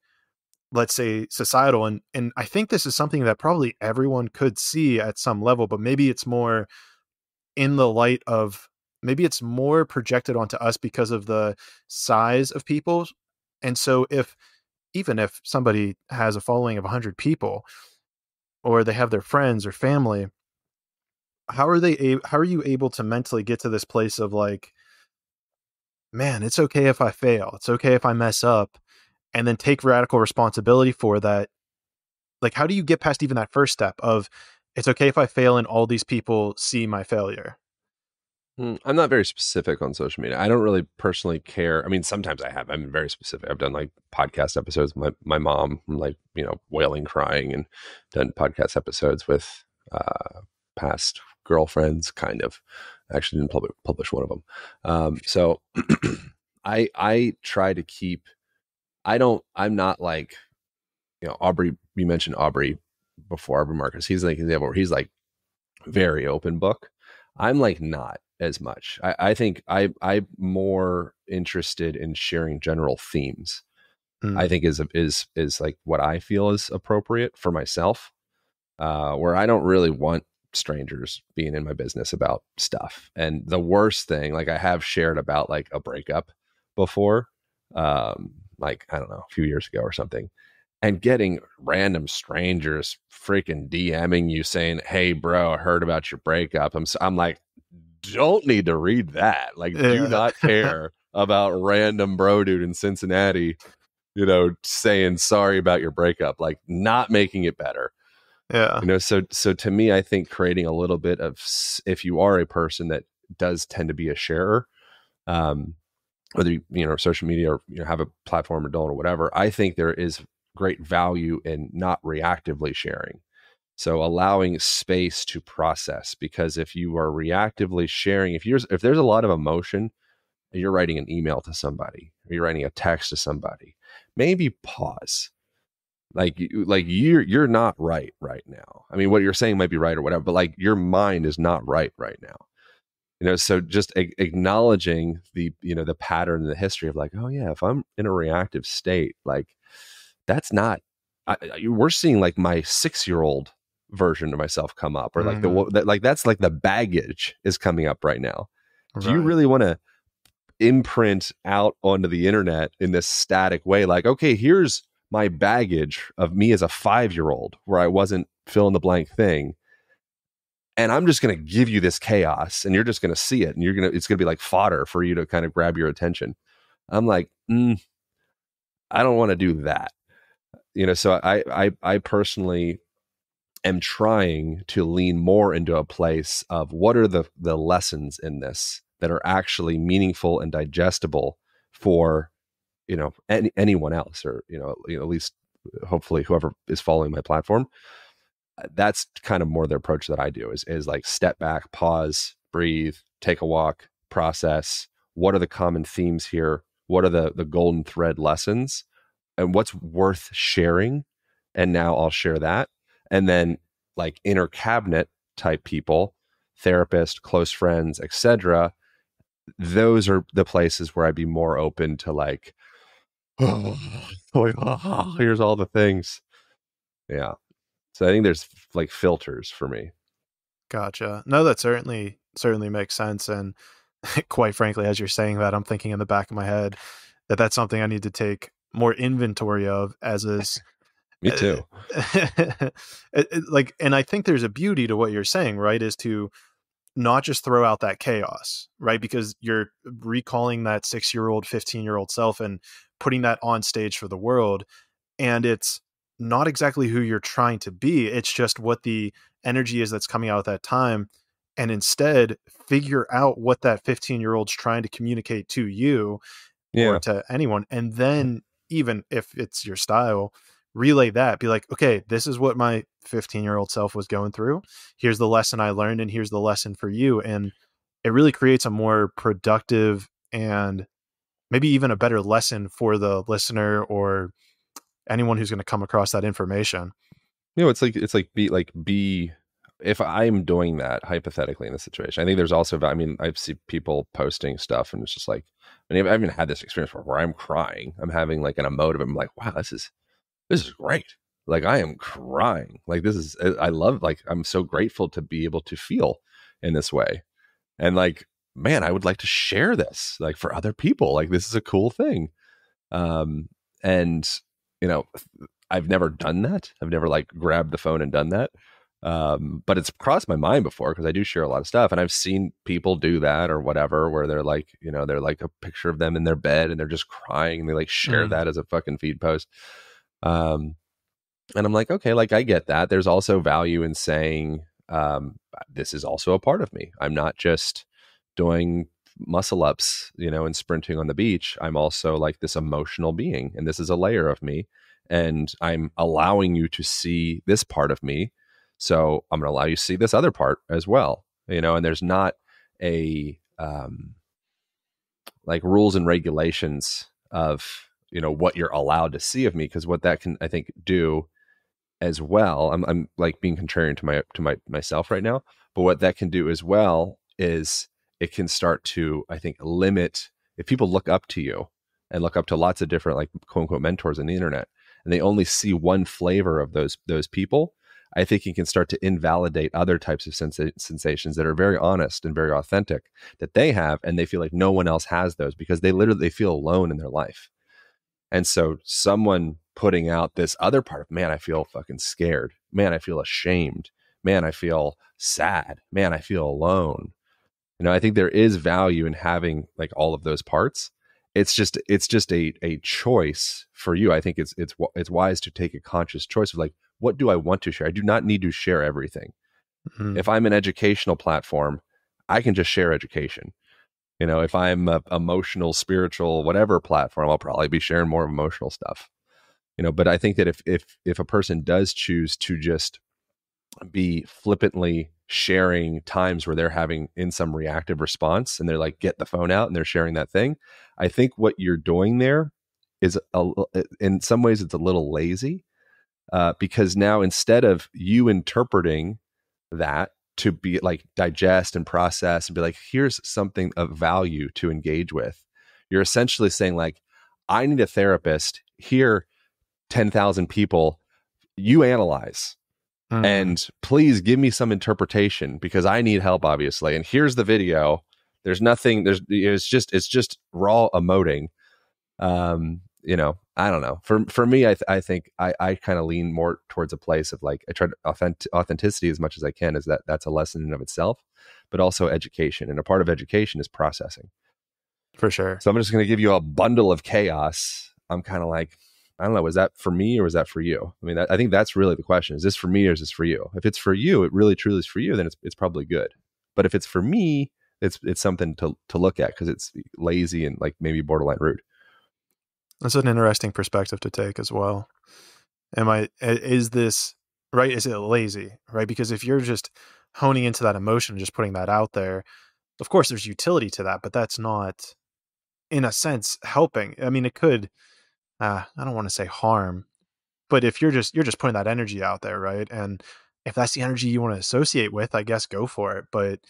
let's say, societal? And I think this is something that probably everyone could see at some level, but maybe it's more in the light of, maybe it's more projected onto us because of the size of people. And so even if somebody has a following of 100 people, or they have their friends or family, how are you able to mentally get to this place of like, man, it's okay if I fail, it's okay if I mess up, and then take radical responsibility for that? Like, how do you get past even that first step of, it's okay if I fail and all these people see my failure? I'm not very specific on social media. I don't really personally care. I mean, sometimes I have. I'm very specific. I've done like podcast episodes with my mom, like, wailing, crying, and done podcast episodes with past girlfriends, kind of. I actually didn't publish one of them. So I try to keep, I'm not like, Aubrey, you mentioned Aubrey before, Aubrey Marcus. He's like an example where he's like very open book. I'm like not as much. I think I'm more interested in sharing general themes. I think is like what I feel is appropriate for myself, where I don't really want strangers being in my business about stuff. And the worst thing, like, I have shared about like a breakup before, like, I don't know, a few years ago or something, and getting random strangers freaking DMing you saying, "Hey bro, I heard about your breakup." I'm like, don't need to read that. Like, do Yeah. not care about random bro dude in Cincinnati, saying sorry about your breakup, like not making it better. Yeah. So to me, I think creating a little bit of, if you are a person that does tend to be a sharer, whether social media, or have a platform or don't, or whatever, I think there is great value in not reactively sharing. So allowing space to process, because if you are reactively sharing, if there's a lot of emotion, and you're writing an email to somebody, or you're writing a text to somebody, maybe pause. Like you're not right now. I mean, what you're saying might be right or whatever, but like your mind is not right now. So just acknowledging the pattern in the history of like, oh yeah, if I'm in a reactive state, like that's not, we're seeing like my 6-year-old version of myself come up, or like that's like the baggage is coming up right now. Do you Right. really want to imprint out onto the internet in this static way? Like, okay, here's my baggage of me as a 5-year-old where I wasn't fill in the blank thing. And I'm just going to give you this chaos, and you're just going to see it, and it's going to be like fodder for you to kind of grab your attention. I'm like, I don't want to do that. So I personally am trying to lean more into a place of, what are the lessons in this that are actually meaningful and digestible for, anyone else, or, at least hopefully whoever is following my platform. That's kind of more the approach that I do, is like step back, pause, breathe, take a walk, process. What are the common themes here? What are the golden thread lessons, and what's worth sharing? And now I'll share that. And then like inner cabinet type people, therapist, close friends, etc., those are the places where I'd be more open to like, oh, here's all the things. Yeah. So I think there's like filters for me. Gotcha. No, that certainly makes sense. And quite frankly, as you're saying that, I'm thinking in the back of my head that that's something I need to take more inventory of, as is Me too. like, and I think there's a beauty to what you're saying, right? Is to not just throw out that chaos, right? Because you're recalling that 6-year-old, 15-year-old self and putting that on stage for the world. And it's not exactly who you're trying to be. It's just what the energy is that's coming out at that time. And instead figure out what that 15-year-old's trying to communicate to you or Yeah. to anyone. And then, even if it's your style, relay that, be like, okay, this is what my 15-year-old self was going through. Here's the lesson I learned, and here's the lesson for you. And it really creates a more productive and maybe even a better lesson for the listener or anyone who's going to come across that information. It's like be if I'm doing that hypothetically in this situation, I think there's also, I mean, I've seen people posting stuff and it's just like, I mean, I haven't had this experience where I'm crying. I'm having like an emotive, I'm like, wow, this is great. Like I am crying. Like I love, like, I'm so grateful to be able to feel in this way. And like, man, I would like to share this like for other people. Like this is a cool thing. And you know, I've never done that. I've never like grabbed the phone and done that. But it's crossed my mind before because I do share a lot of stuff, and I've seen people do that or whatever, where they're like, you know, they're like a picture of them in their bed and they're just crying and they like share that as a fucking feed post. And I'm like, okay, like I get that. There's also value in saying, this is also a part of me. I'm not just doing muscle ups, you know, and sprinting on the beach. I'm also like this emotional being, and this is a layer of me, and I'm allowing you to see this part of me. So I'm going to allow you to see this other part as well, you know, and there's not a, like rules and regulations of, you know, what you're allowed to see of me. Cause what that can, I think, do as well, I'm like being contrarian to myself right now, but what that can do as well is it can start to, I think, limit, if people look up to you and look up to lots of different like quote unquote mentors on the internet, and they only see one flavor of those people, I think it can start to invalidate other types of sensations that are very honest and very authentic that they have, and they feel like no one else has those because they feel alone in their life. And so someone putting out this other part of, man, I feel fucking scared. Man, I feel ashamed. Man, I feel sad. Man, I feel alone. You know, I think there is value in having like all of those parts. It's just a choice for you. I think it's wise to take a conscious choice of like, what do I want to share? I do not need to share everything. Mm-hmm. If I'm an educational platform, I can just share education. You know, if I'm a emotional, spiritual, whatever platform, I'll probably be sharing more emotional stuff. You know, but I think that if a person does choose to just be flippantly sharing times where they're having in some reactive response and they're like, get the phone out and they're sharing that thing, I think what you're doing there is in some ways it's a little lazy, because now instead of you interpreting that to be like digest and process and be like, here's something of value to engage with, you're essentially saying like, I need a therapist here, 10,000 people, you analyze and please give me some interpretation because I need help, obviously. And here's the video. There's nothing, it's just raw emoting. You know, I don't know. For me, I think I kind of lean more towards a place of like, I try to authenticity as much as I can, is that's a lesson in of itself, but also education. And a part of education is processing. For sure. So I'm just going to give you a bundle of chaos. I'm kind of like, I don't know, was that for me or was that for you? I mean, I think that's really the question. Is this for me or is this for you? If it's for you, it really truly is for you, then it's probably good. But if it's for me, it's something to look at because it's lazy and like maybe borderline rude. That's an interesting perspective to take as well. Is this right? Is it lazy, right? Because if you're just honing into that emotion, just putting that out there, of course there's utility to that, but that's not, in a sense, helping. I mean, it could, I don't want to say harm, but if you're just putting that energy out there, right? And if that's the energy you want to associate with, I guess go for it. But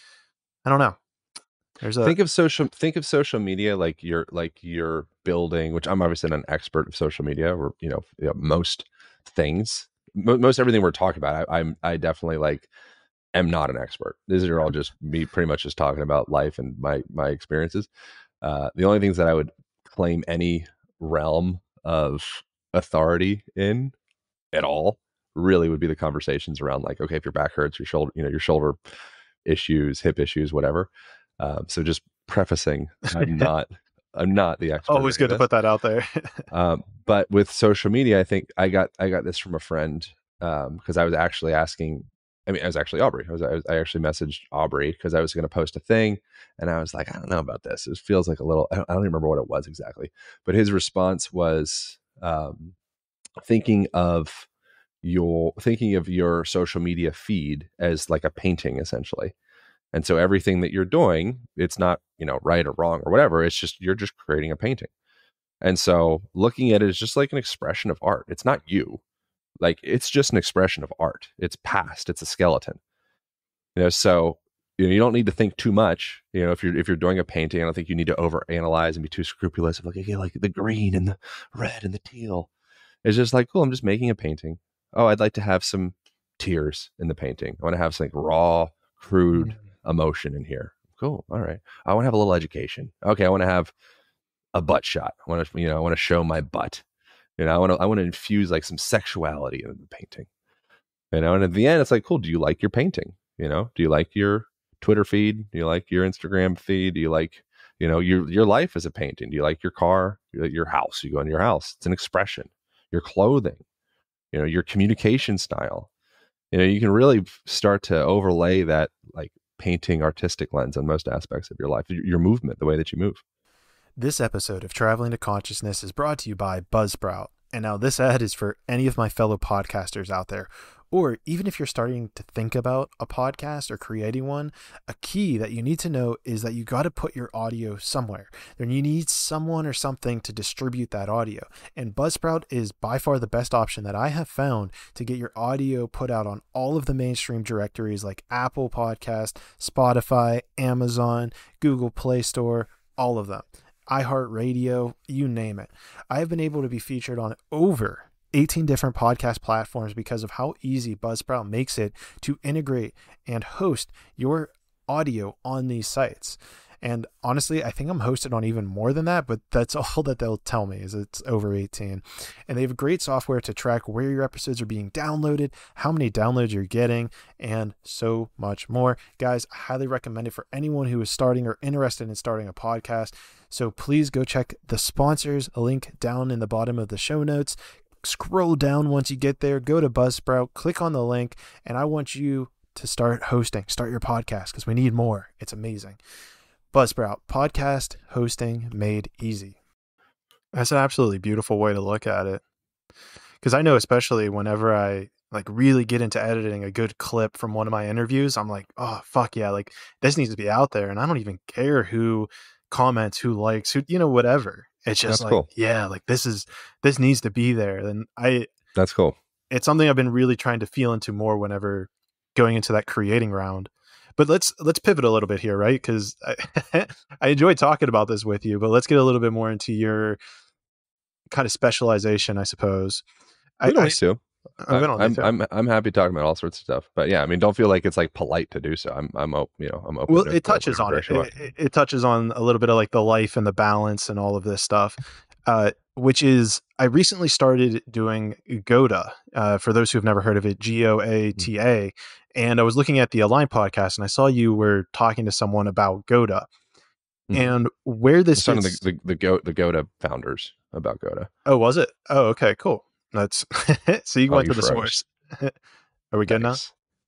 I don't know. There's a Think of social media like you're building, which I'm obviously not an expert of social media, or most things, most everything we're talking about. I definitely like am not an expert. These are all just me pretty much just talking about life and my experiences. The only things that I would claim any realm of authority in at all really would be the conversations around, like, okay, if your back hurts, your shoulder issues, hip issues, whatever. So just prefacing, I'm not the expert. always good to put that out there. But with social media, I think I got this from a friend, because I was actually asking. I mean, I was actually Aubrey. I actually messaged Aubrey because I was going to post a thing, and I was like, I don't know about this. It feels like a little. I don't even remember what it was exactly, but his response was thinking of your social media feed as like a painting, essentially. And so everything that you're doing, it's not, right or wrong or whatever. It's just, you're just creating a painting. And so looking at it is just like an expression of art. It's not you. Like, it's just an expression of art. It's past. It's a skeleton. So you don't need to think too much. If you're doing a painting, I don't think you need to overanalyze and be too scrupulous of like, okay, like the green and the red and the teal. It's just like, cool, I'm just making a painting. Oh, I'd like to have some tears in the painting. I want to have some raw, crude emotion in here. Cool. All right. I want to have a little education. Okay. I want to have a butt shot. I want to show my butt. I want to infuse like some sexuality into the painting. And at the end, it's like, cool. Do you like your painting? Do you like your Twitter feed? Do you like your Instagram feed? Do you like, your life as a painting? Do you like your car? Do you like your house? You go into your house. It's an expression. Your clothing, your communication style. You can really start to overlay that like painting artistic lens on most aspects of your life, your movement, the way that you move. This episode of Traveling to Consciousness is brought to you by Buzzsprout. And now this ad is for any of my fellow podcasters out there, or even if you're starting to think about a podcast or creating one. A key that you need to know is that you got to put your audio somewhere. Then you need someone or something to distribute that audio. And Buzzsprout is by far the best option that I have found to get your audio put out on all of the mainstream directories like Apple Podcast, Spotify, Amazon, Google Play Store, all of them. iHeartRadio, you name it. I have been able to be featured on over 18 different podcast platforms because of how easy Buzzsprout makes it to integrate and host your audio on these sites. And honestly, I think I'm hosted on even more than that, but that's all that they'll tell me is it's over 18. And they have great software to track where your episodes are being downloaded, how many downloads you're getting, and so much more. Guys, I highly recommend it for anyone who is starting or interested in starting a podcast. So please go check the sponsors, a link down in the bottom of the show notes. Scroll down once you get there, go to Buzzsprout, click on the link, and I want you to start your podcast because we need more. It's amazing. Buzzsprout, podcast hosting made easy. That's an absolutely beautiful way to look at it. Because I know, especially whenever I like really get into editing a good clip from one of my interviews, I'm like, oh, fuck yeah, like this needs to be out there. And I don't even care who comments, who likes, who, whatever. It's just like, cool. Yeah, like this needs to be there. And that's cool. It's something I've been really trying to feel into more whenever going into that creating round. But let's pivot a little bit here, right? Because I enjoy talking about this with you, but let's get a little bit more into your kind of specialization, I suppose. We don't need to. I'm happy talking about all sorts of stuff, but yeah, I mean, don't feel like it's like polite to do so. I'm open. Well, it touches on it. It touches on a little bit of like the life and the balance and all of this stuff, which is I recently started doing GOTA. For those who have never heard of it, GOATA. And I was looking at the Align podcast and I saw you were talking to someone about GOTA. And where this is the GOTA founders about GOTA. Oh, was it? Oh, okay, cool. That's so you went to the source. Are we good now?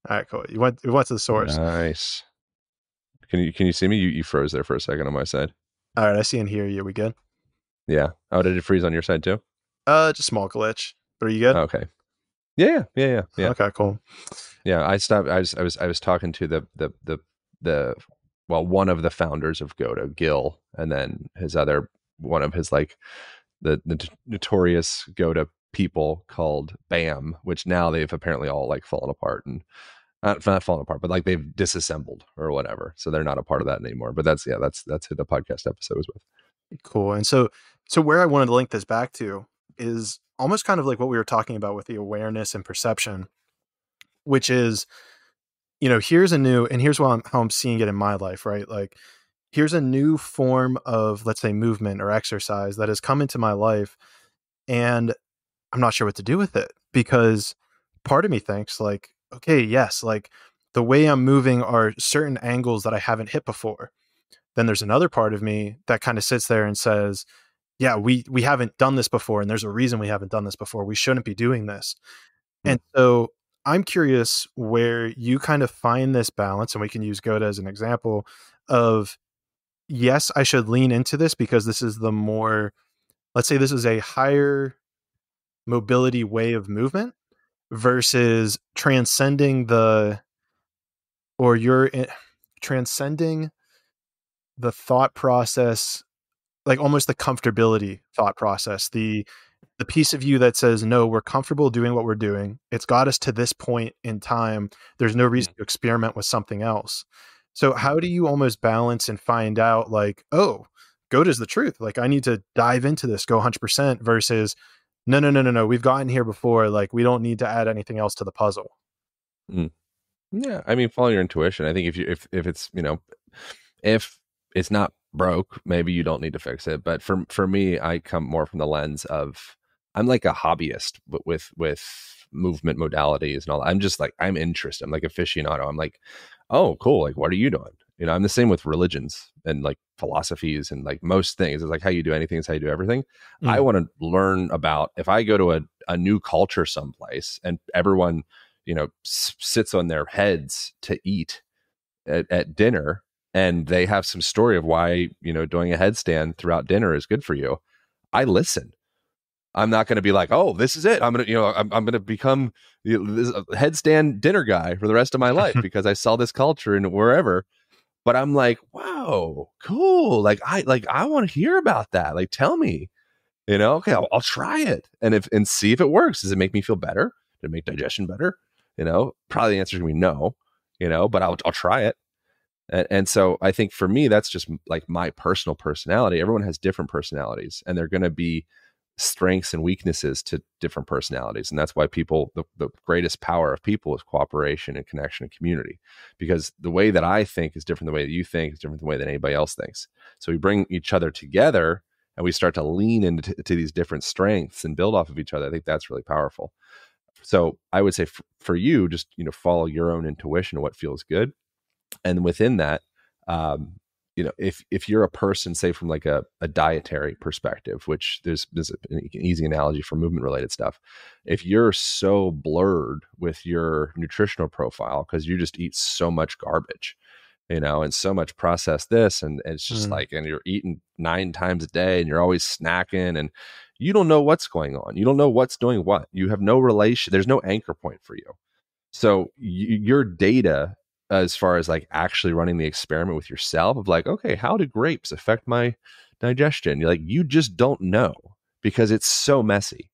All right, cool. You went to the source. Nice. Can you see me? You froze there for a second on my side. All right, I see and hear you. We good? Yeah. Oh, did it freeze on your side too? Just small glitch. But are you good? Okay. Yeah. Okay, cool. Yeah, I stopped. I was talking to the one of the founders of GOTA, Gil, and then one of his like the notorious GOTA people called BAM, which now they've apparently all like fallen apart and not fallen apart, but like they've disassembled or whatever. So they're not a part of that anymore. But that's who the podcast episode was with. Cool. And so where I wanted to link this back to is almost kind of like what we were talking about with the awareness and perception, which is, here's how I'm seeing it in my life, right? Like, here's a new form of, let's say, movement or exercise that has come into my life, and I'm not sure what to do with it, because part of me thinks like, okay, yes, like the way I'm moving are certain angles that I haven't hit before. Then there's another part of me that kind of sits there and says, yeah, we haven't done this before, and there's a reason we haven't done this before. We shouldn't be doing this. And so I'm curious where you kind of find this balance, and we can use Goda as an example of, yes, I should lean into this because this is the more, let's say this is a higher mobility way of movement versus transcending transcending the thought process, like almost the comfortability thought process, the piece of you that says, no, we're comfortable doing what we're doing. It's got us to this point in time. There's no reason to experiment with something else. So how do you almost balance and find out like, oh, Goda's the truth. Like I need to dive into this, go 100% versus no. We've gotten here before. Like we don't need to add anything else to the puzzle. Yeah. I mean, follow your intuition. I think if it's, if it's not broke, maybe you don't need to fix it. But for me, I come more from the lens of, I'm like a hobbyist, but with movement modalities and all that. I'm just like, I'm interested. I'm like aficionado. I'm like, oh, cool. Like, what are you doing? I'm the same with religions and like philosophies and like most things. It's like how you do anything is how you do everything. I want to learn about, if I go to a new culture someplace and everyone, sits on their heads to eat at dinner, and they have some story of why, doing a headstand throughout dinner is good for you. I listen. I'm not going to be like, oh, this is it. I'm going to, I'm going to become this headstand dinner guy for the rest of my life because I saw this culture and wherever. But I'm like, wow, cool. Like I want to hear about that. Like, tell me, okay, I'll try it and see if it works. Does it make me feel better? Does it make digestion better? Probably the answer is going to be no, but I'll try it. And so I think for me, that's just like my personal personality. Everyone has different personalities, and they're going to be strengths and weaknesses to different personalities. And that's why the greatest power of people is cooperation and connection and community, because the way that I think is different than the way that you think is different than the way that anybody else thinks. So we bring each other together and we start to lean into these different strengths and build off of each other. I think that's really powerful. So I would say for you, just, follow your own intuition of what feels good. And within that, if you're a person, say from like a dietary perspective, which there's an easy analogy for movement related stuff. If you're so blurred with your nutritional profile because you just eat so much garbage, and so much processed this, and it's just like, and you're eating 9 times a day and you're always snacking and you don't know what's going on. You don't know what's doing what. You have no relation. There's no anchor point for you. So your data, as far as like actually running the experiment with yourself of like, okay, how do grapes affect my digestion? You're like, you just don't know because it's so messy,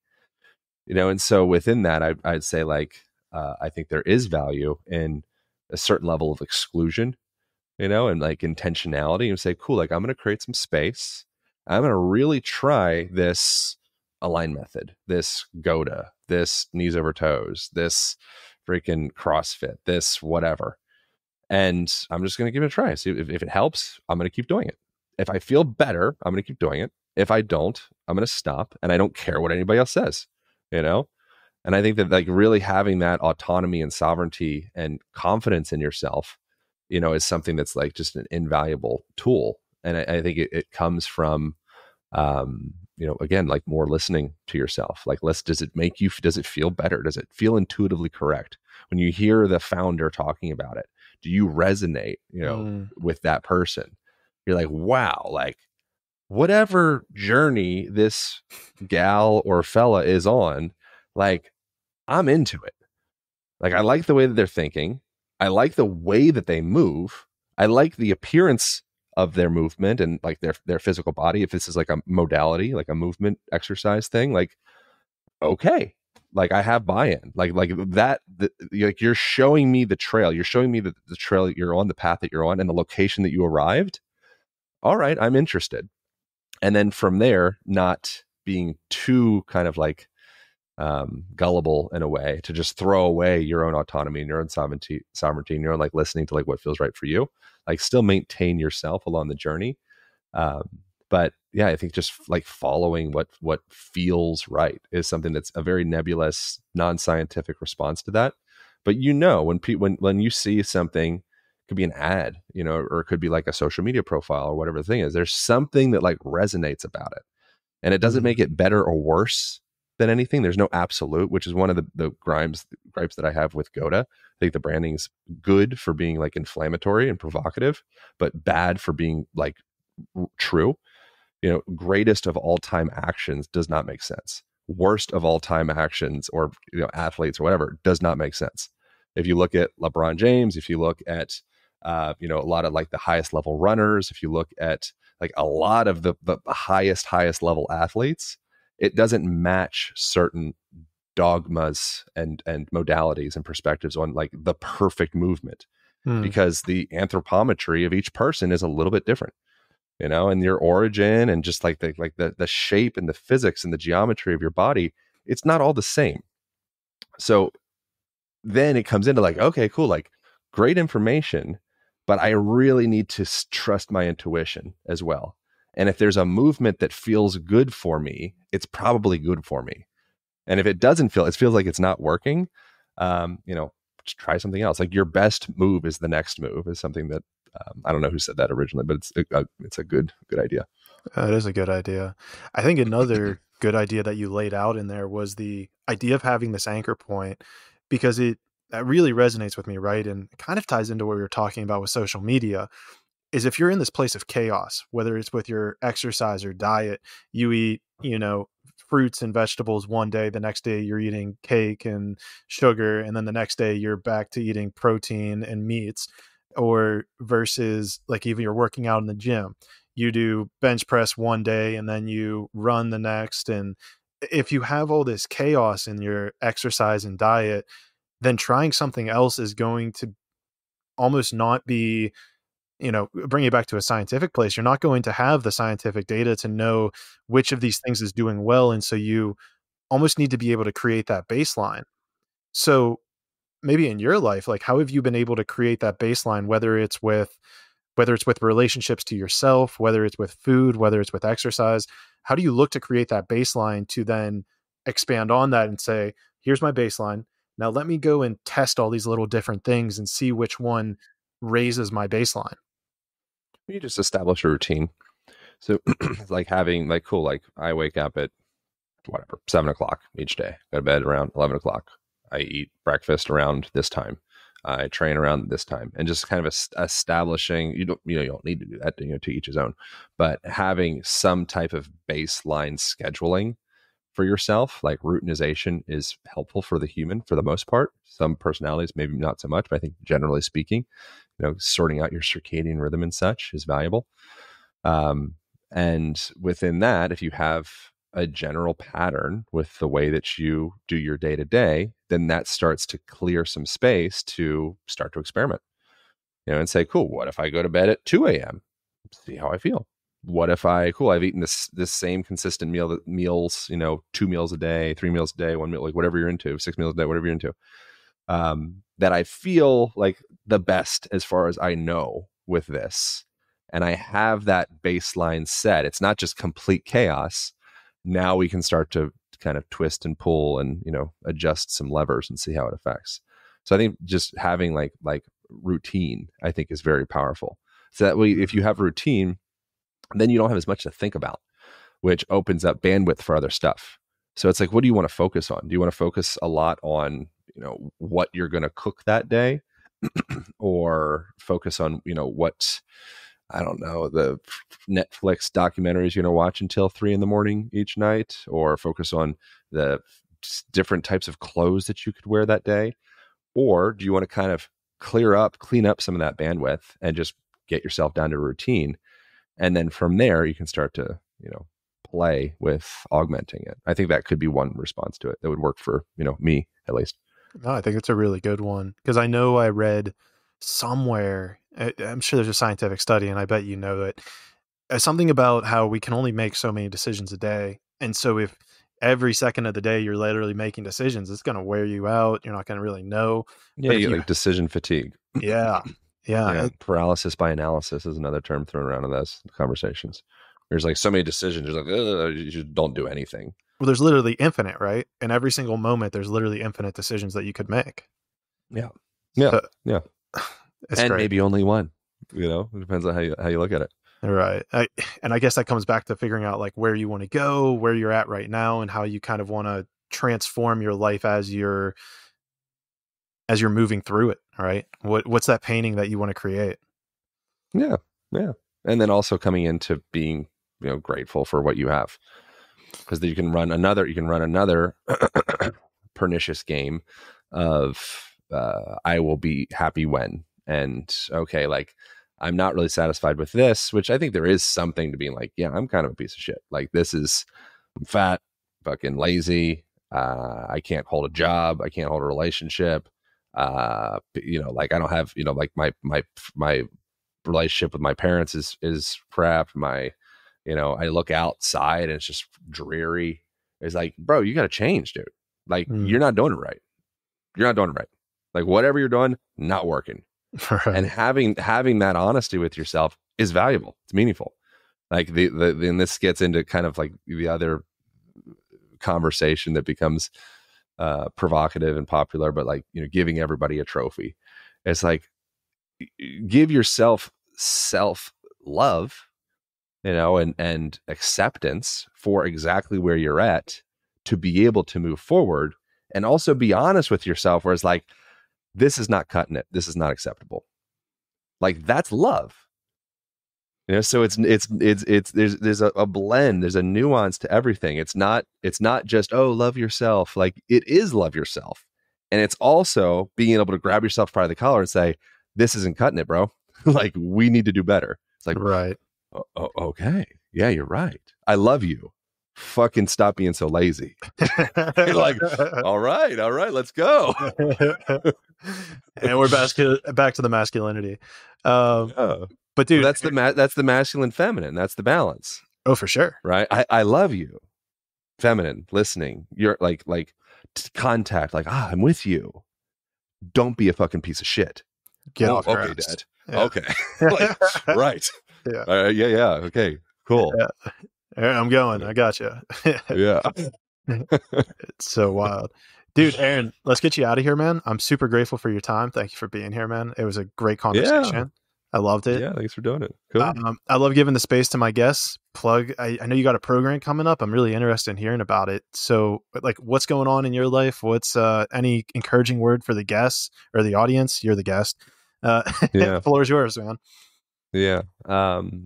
And so within that, I'd say like, I think there is value in a certain level of exclusion, and like intentionality, and say, cool, like I'm going to create some space. I'm going to really try this align method, this Goda, this knees over toes, this freaking CrossFit, this whatever. And I'm just going to give it a try. See if it helps, I'm going to keep doing it. If I feel better, I'm going to keep doing it. If I don't, I'm going to stop, and I don't care what anybody else says, And I think that like really having that autonomy and sovereignty and confidence in yourself, is something that's like just an invaluable tool. And I think it comes from, again, like more listening to yourself. Like, does it feel better? Does it feel intuitively correct? When you hear the founder talking about it, do you resonate, with that person? You're like, wow, like whatever journey this gal or fella is on, like I'm into it. Like, I like the way that they're thinking. I like the way that they move. I like the appearance of their movement and like their physical body. If this is like a modality, like a movement exercise thing, like, okay, like I have buy-in, like that, like you're showing me the trail, you're showing me the trail that you're on, the path that you're on, and the location that you arrived. All right, I'm interested. And then from there, not being too kind of like gullible in a way to just throw away your own autonomy and your own sovereignty, and your own like listening to like what feels right for you, like still maintain yourself along the journey. Um, but yeah, I think just like following what feels right is something that's a very nebulous, non-scientific response to that. But when you see something, it could be an ad, or it could be like a social media profile or whatever the thing is, there's something that like resonates about it. And it doesn't make it better or worse than anything. There's no absolute, which is one of the gripes that I have with Goda. I think the branding's good for being like inflammatory and provocative, but bad for being like true. Greatest of all time actions does not make sense. Worst of all time actions, or athletes or whatever, does not make sense. If you look at LeBron James, if you look at a lot of like the highest level runners, if you look at like a lot of the highest level athletes, it doesn't match certain dogmas and modalities and perspectives on like the perfect movement, because the anthropometry of each person is a little bit different, and your origin and just like the shape and the physics and the geometry of your body, it's not all the same. So then it comes into like, okay, cool, like great information, but I really need to trust my intuition as well. And if there's a movement that feels good for me, it's probably good for me. And if it doesn't feel, it feels like it's not working, just try something else. Like your best move is the next move is something that, I don't know who said that originally, but it's a good idea. It is a good idea. I think another good idea that you laid out in there was the idea of having this anchor point, because that really resonates with me, right? And it kind of ties into what we were talking about with social media, is if you're in this place of chaos, whether it's with your exercise or diet, you eat, fruits and vegetables one day, the next day you're eating cake and sugar, and then the next day you're back to eating protein and meats. Or versus like even you're working out in the gym, you do bench press one day and then you run the next. And if you have all this chaos in your exercise and diet, then trying something else is going to almost not be, bring it back to a scientific place. You're not going to have the scientific data to know which of these things is doing well. And so you almost need to be able to create that baseline. So maybe in your life, like how have you been able to create that baseline, whether it's with relationships to yourself, whether it's with food, whether it's with exercise? How do you look to create that baseline to then expand on that and say, here's my baseline. Now let me go and test all these little different things and see which one raises my baseline. You just establish a routine. So like having like, cool, like I wake up at whatever, 7:00 each day, go to bed around 11:00. I eat breakfast around this time. I train around this time, and just kind of establishing, you don't need to do that, to each his own, but having some type of baseline scheduling for yourself, like routinization, is helpful for the human for the most part. Some personalities, maybe not so much, but I think generally speaking, sorting out your circadian rhythm and such is valuable. And within that, if you have a general pattern with the way that you do your day to day, then that starts to clear some space to start to experiment, and say, cool, what if I go to bed at 2 a.m., see how I feel? What if I've eaten this same consistent meals, 2 meals a day, 3 meals a day, 1 meal, like whatever you're into, 6 meals a day, whatever you're into, that I feel like the best as far as I know with this. And I have that baseline set. It's not just complete chaos. Now we can start to kind of twist and pull and, adjust some levers and see how it affects. So I think just having like routine, I think, is very powerful. So that way, if you have routine, then you don't have as much to think about, which opens up bandwidth for other stuff. So it's like, what do you want to focus on? Do you want to focus a lot on, what you're going to cook that day, or focus on, what, I don't know, the Netflix documentaries you're going to watch until 3 a.m. each night, or focus on the different types of clothes that you could wear that day? Or do you want to kind of clean up some of that bandwidth and just get yourself down to a routine? And then from there, you can start to, play with augmenting it. I think that could be one response to it that would work for, me at least. No, I think it's a really good one, because I know I read somewhere, I'm sure there's a scientific study, and I bet you know it, something about how we can only make so many decisions a day. And so if every second of the day you're literally making decisions, it's going to wear you out. You're not going to really know. Yeah, But you get like decision fatigue. Yeah. Yeah. Paralysis by analysis is another term thrown around in those conversations. There's like so many decisions. There's like, you just don't do anything. Well, there's literally infinite, right? In every single moment, there's literally infinite decisions that you could make. Yeah. So, yeah. And great. maybe only one, it depends on how you look at it. Right. And I guess that comes back to figuring out like where you want to go, where you're at right now, and how you kind of want to transform your life as you're moving through it. Right. What's that painting that you want to create? Yeah. Yeah. And then also coming into being, grateful for what you have, because you can run another pernicious game of, I will be happy when, and okay, like, I'm not really satisfied with this, which I think there is something to being like, yeah, I'm kind of a piece of shit. Like, I'm fat, fucking lazy. I can't hold a job. I can't hold a relationship. Like, I don't have, like my relationship with my parents is crap. I look outside and it's just dreary. It's like, bro, you got to change, dude. Like, you're not doing it right. You're not doing it right. Like, whatever you're doing, not working. Right. And having that honesty with yourself is valuable. It's meaningful. Like then this gets into kind of like the other conversation that becomes provocative and popular, but like, giving everybody a trophy. It's like, give yourself self-love, and acceptance for exactly where you're at to be able to move forward, and also be honest with yourself where it's like, this is not cutting it. This is not acceptable. Like, that's love. So it's there's a blend, there's a nuance to everything. It's not just, oh, love yourself. Like, it is love yourself. And it's also being able to grab yourself by the collar and say, this isn't cutting it, bro. Like, we need to do better. It's like, right. Okay. Yeah, you're right. I love you. Fucking stop being so lazy. You're like, all right, let's go. And we're back to the masculinity. But dude, that's the masculine feminine. That's the balance. Oh, for sure. Right. I love you. Feminine, listening. You're like contact. Like, I'm with you. Don't be a fucking piece of shit. Get off your okay, ass. Dad. Yeah. Okay. Like, right. Yeah. Yeah. Okay. Cool. Yeah. I'm going. I got you. Yeah. It's so wild. Dude, Aaron, let's get you out of here, man. I'm super grateful for your time. Thank you for being here, man. It was a great conversation. Yeah. I loved it. Yeah, thanks for doing it. Cool. I love giving the space to my guests. I know you got a program coming up. I'm really interested in hearing about it. So, like, what's going on in your life? What's any encouraging word for the guests or the audience? You're the guest. The floor is yours, man. Yeah.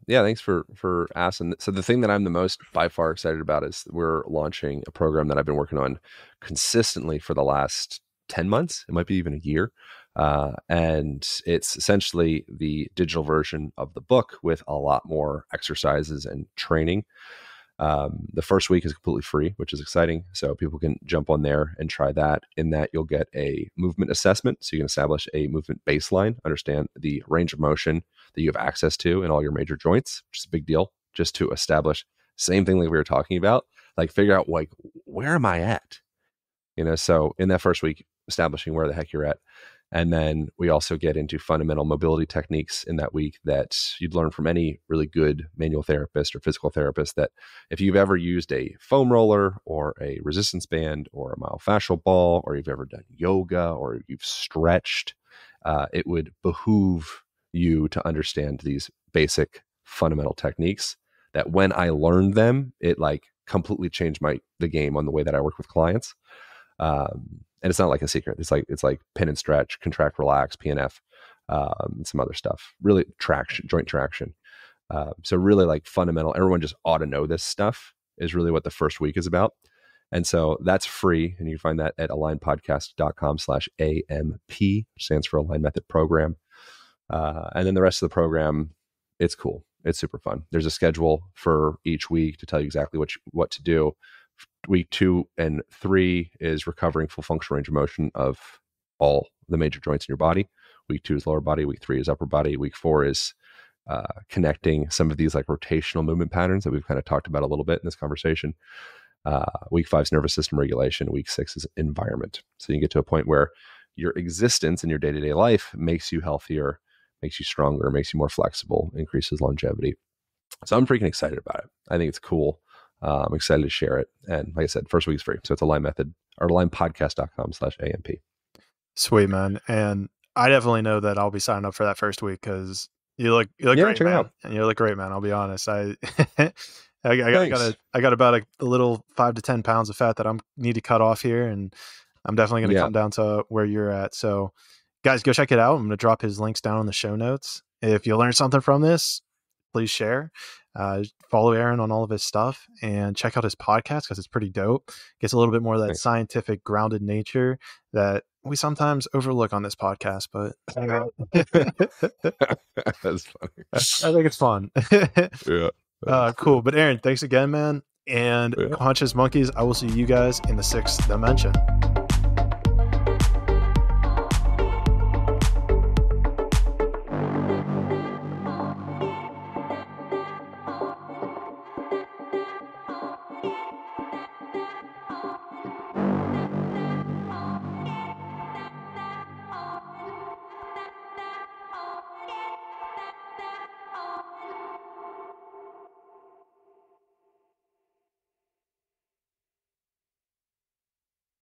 Thanks for asking. So the thing that I'm the most by far excited about is we're launching a program that I've been working on consistently for the last 10 months. It might be even a year. And it's essentially the digital version of the book with a lot more exercises and training. The first week is completely free, which is exciting. So people can jump on there and try that. In that, you'll get a movement assessment. So you can establish a movement baseline, understand the range of motion that you have access to in all your major joints, which is a big deal, just to establish same thing like we were talking about, like figure out like, where am I at? So in that first week, establishing where the heck you're at. And then we also get into fundamental mobility techniques in that week that you'd learn from any really good manual therapist or physical therapist, that if you've ever used a foam roller or a resistance band or a myofascial ball, or you've ever done yoga or you've stretched, it would behoove you to understand these basic fundamental techniques that when I learned them, it like completely changed the game on the way that I work with clients. And it's not like a secret. It's like pin and stretch, contract, relax, PNF, and some other stuff. Really traction, joint traction. So really like fundamental. Everyone just ought to know this stuff is really what the first week is about. And so that's free. And you can find that at alignpodcast.com/AMP, which stands for Align Method Program. And then the rest of the program, it's cool. It's super fun. There's a schedule for each week to tell you exactly what to do. Week 2 and 3 is recovering full functional range of motion of all the major joints in your body. Week 2 is lower body. Week 3 is upper body. Week 4 is connecting some of these like rotational movement patterns that we've kind of talked about a little bit in this conversation. Week 5 is nervous system regulation. Week 6 is environment. So you get to a point where your existence in your day-to-day life makes you healthier, makes you stronger, makes you more flexible, increases longevity. So I'm freaking excited about it. I think it's cool. I'm excited to share it. And like I said, first week is free. So it's Align Method or alignpodcast.com/AMP. Sweet, man. And I definitely know that I'll be signing up for that first week because you look Yeah, great, check it man. out. And you look great, man. I'll be honest. I got about a little 5 to 10 pounds of fat that I need to cut off here, and I'm definitely going to come down to where you're at. So, guys, go check it out. I'm going to drop his links down in the show notes. If you learned something from this, please share. Follow Aaron on all of his stuff and check out his podcast because it's pretty dope. Gets a little bit more of that scientific, grounded nature that we sometimes overlook on this podcast, but That's funny. I think it's fun. Yeah. Cool. But Aaron, thanks again, man. And Conscious Monkeys, I will see you guys in the 6th dimension.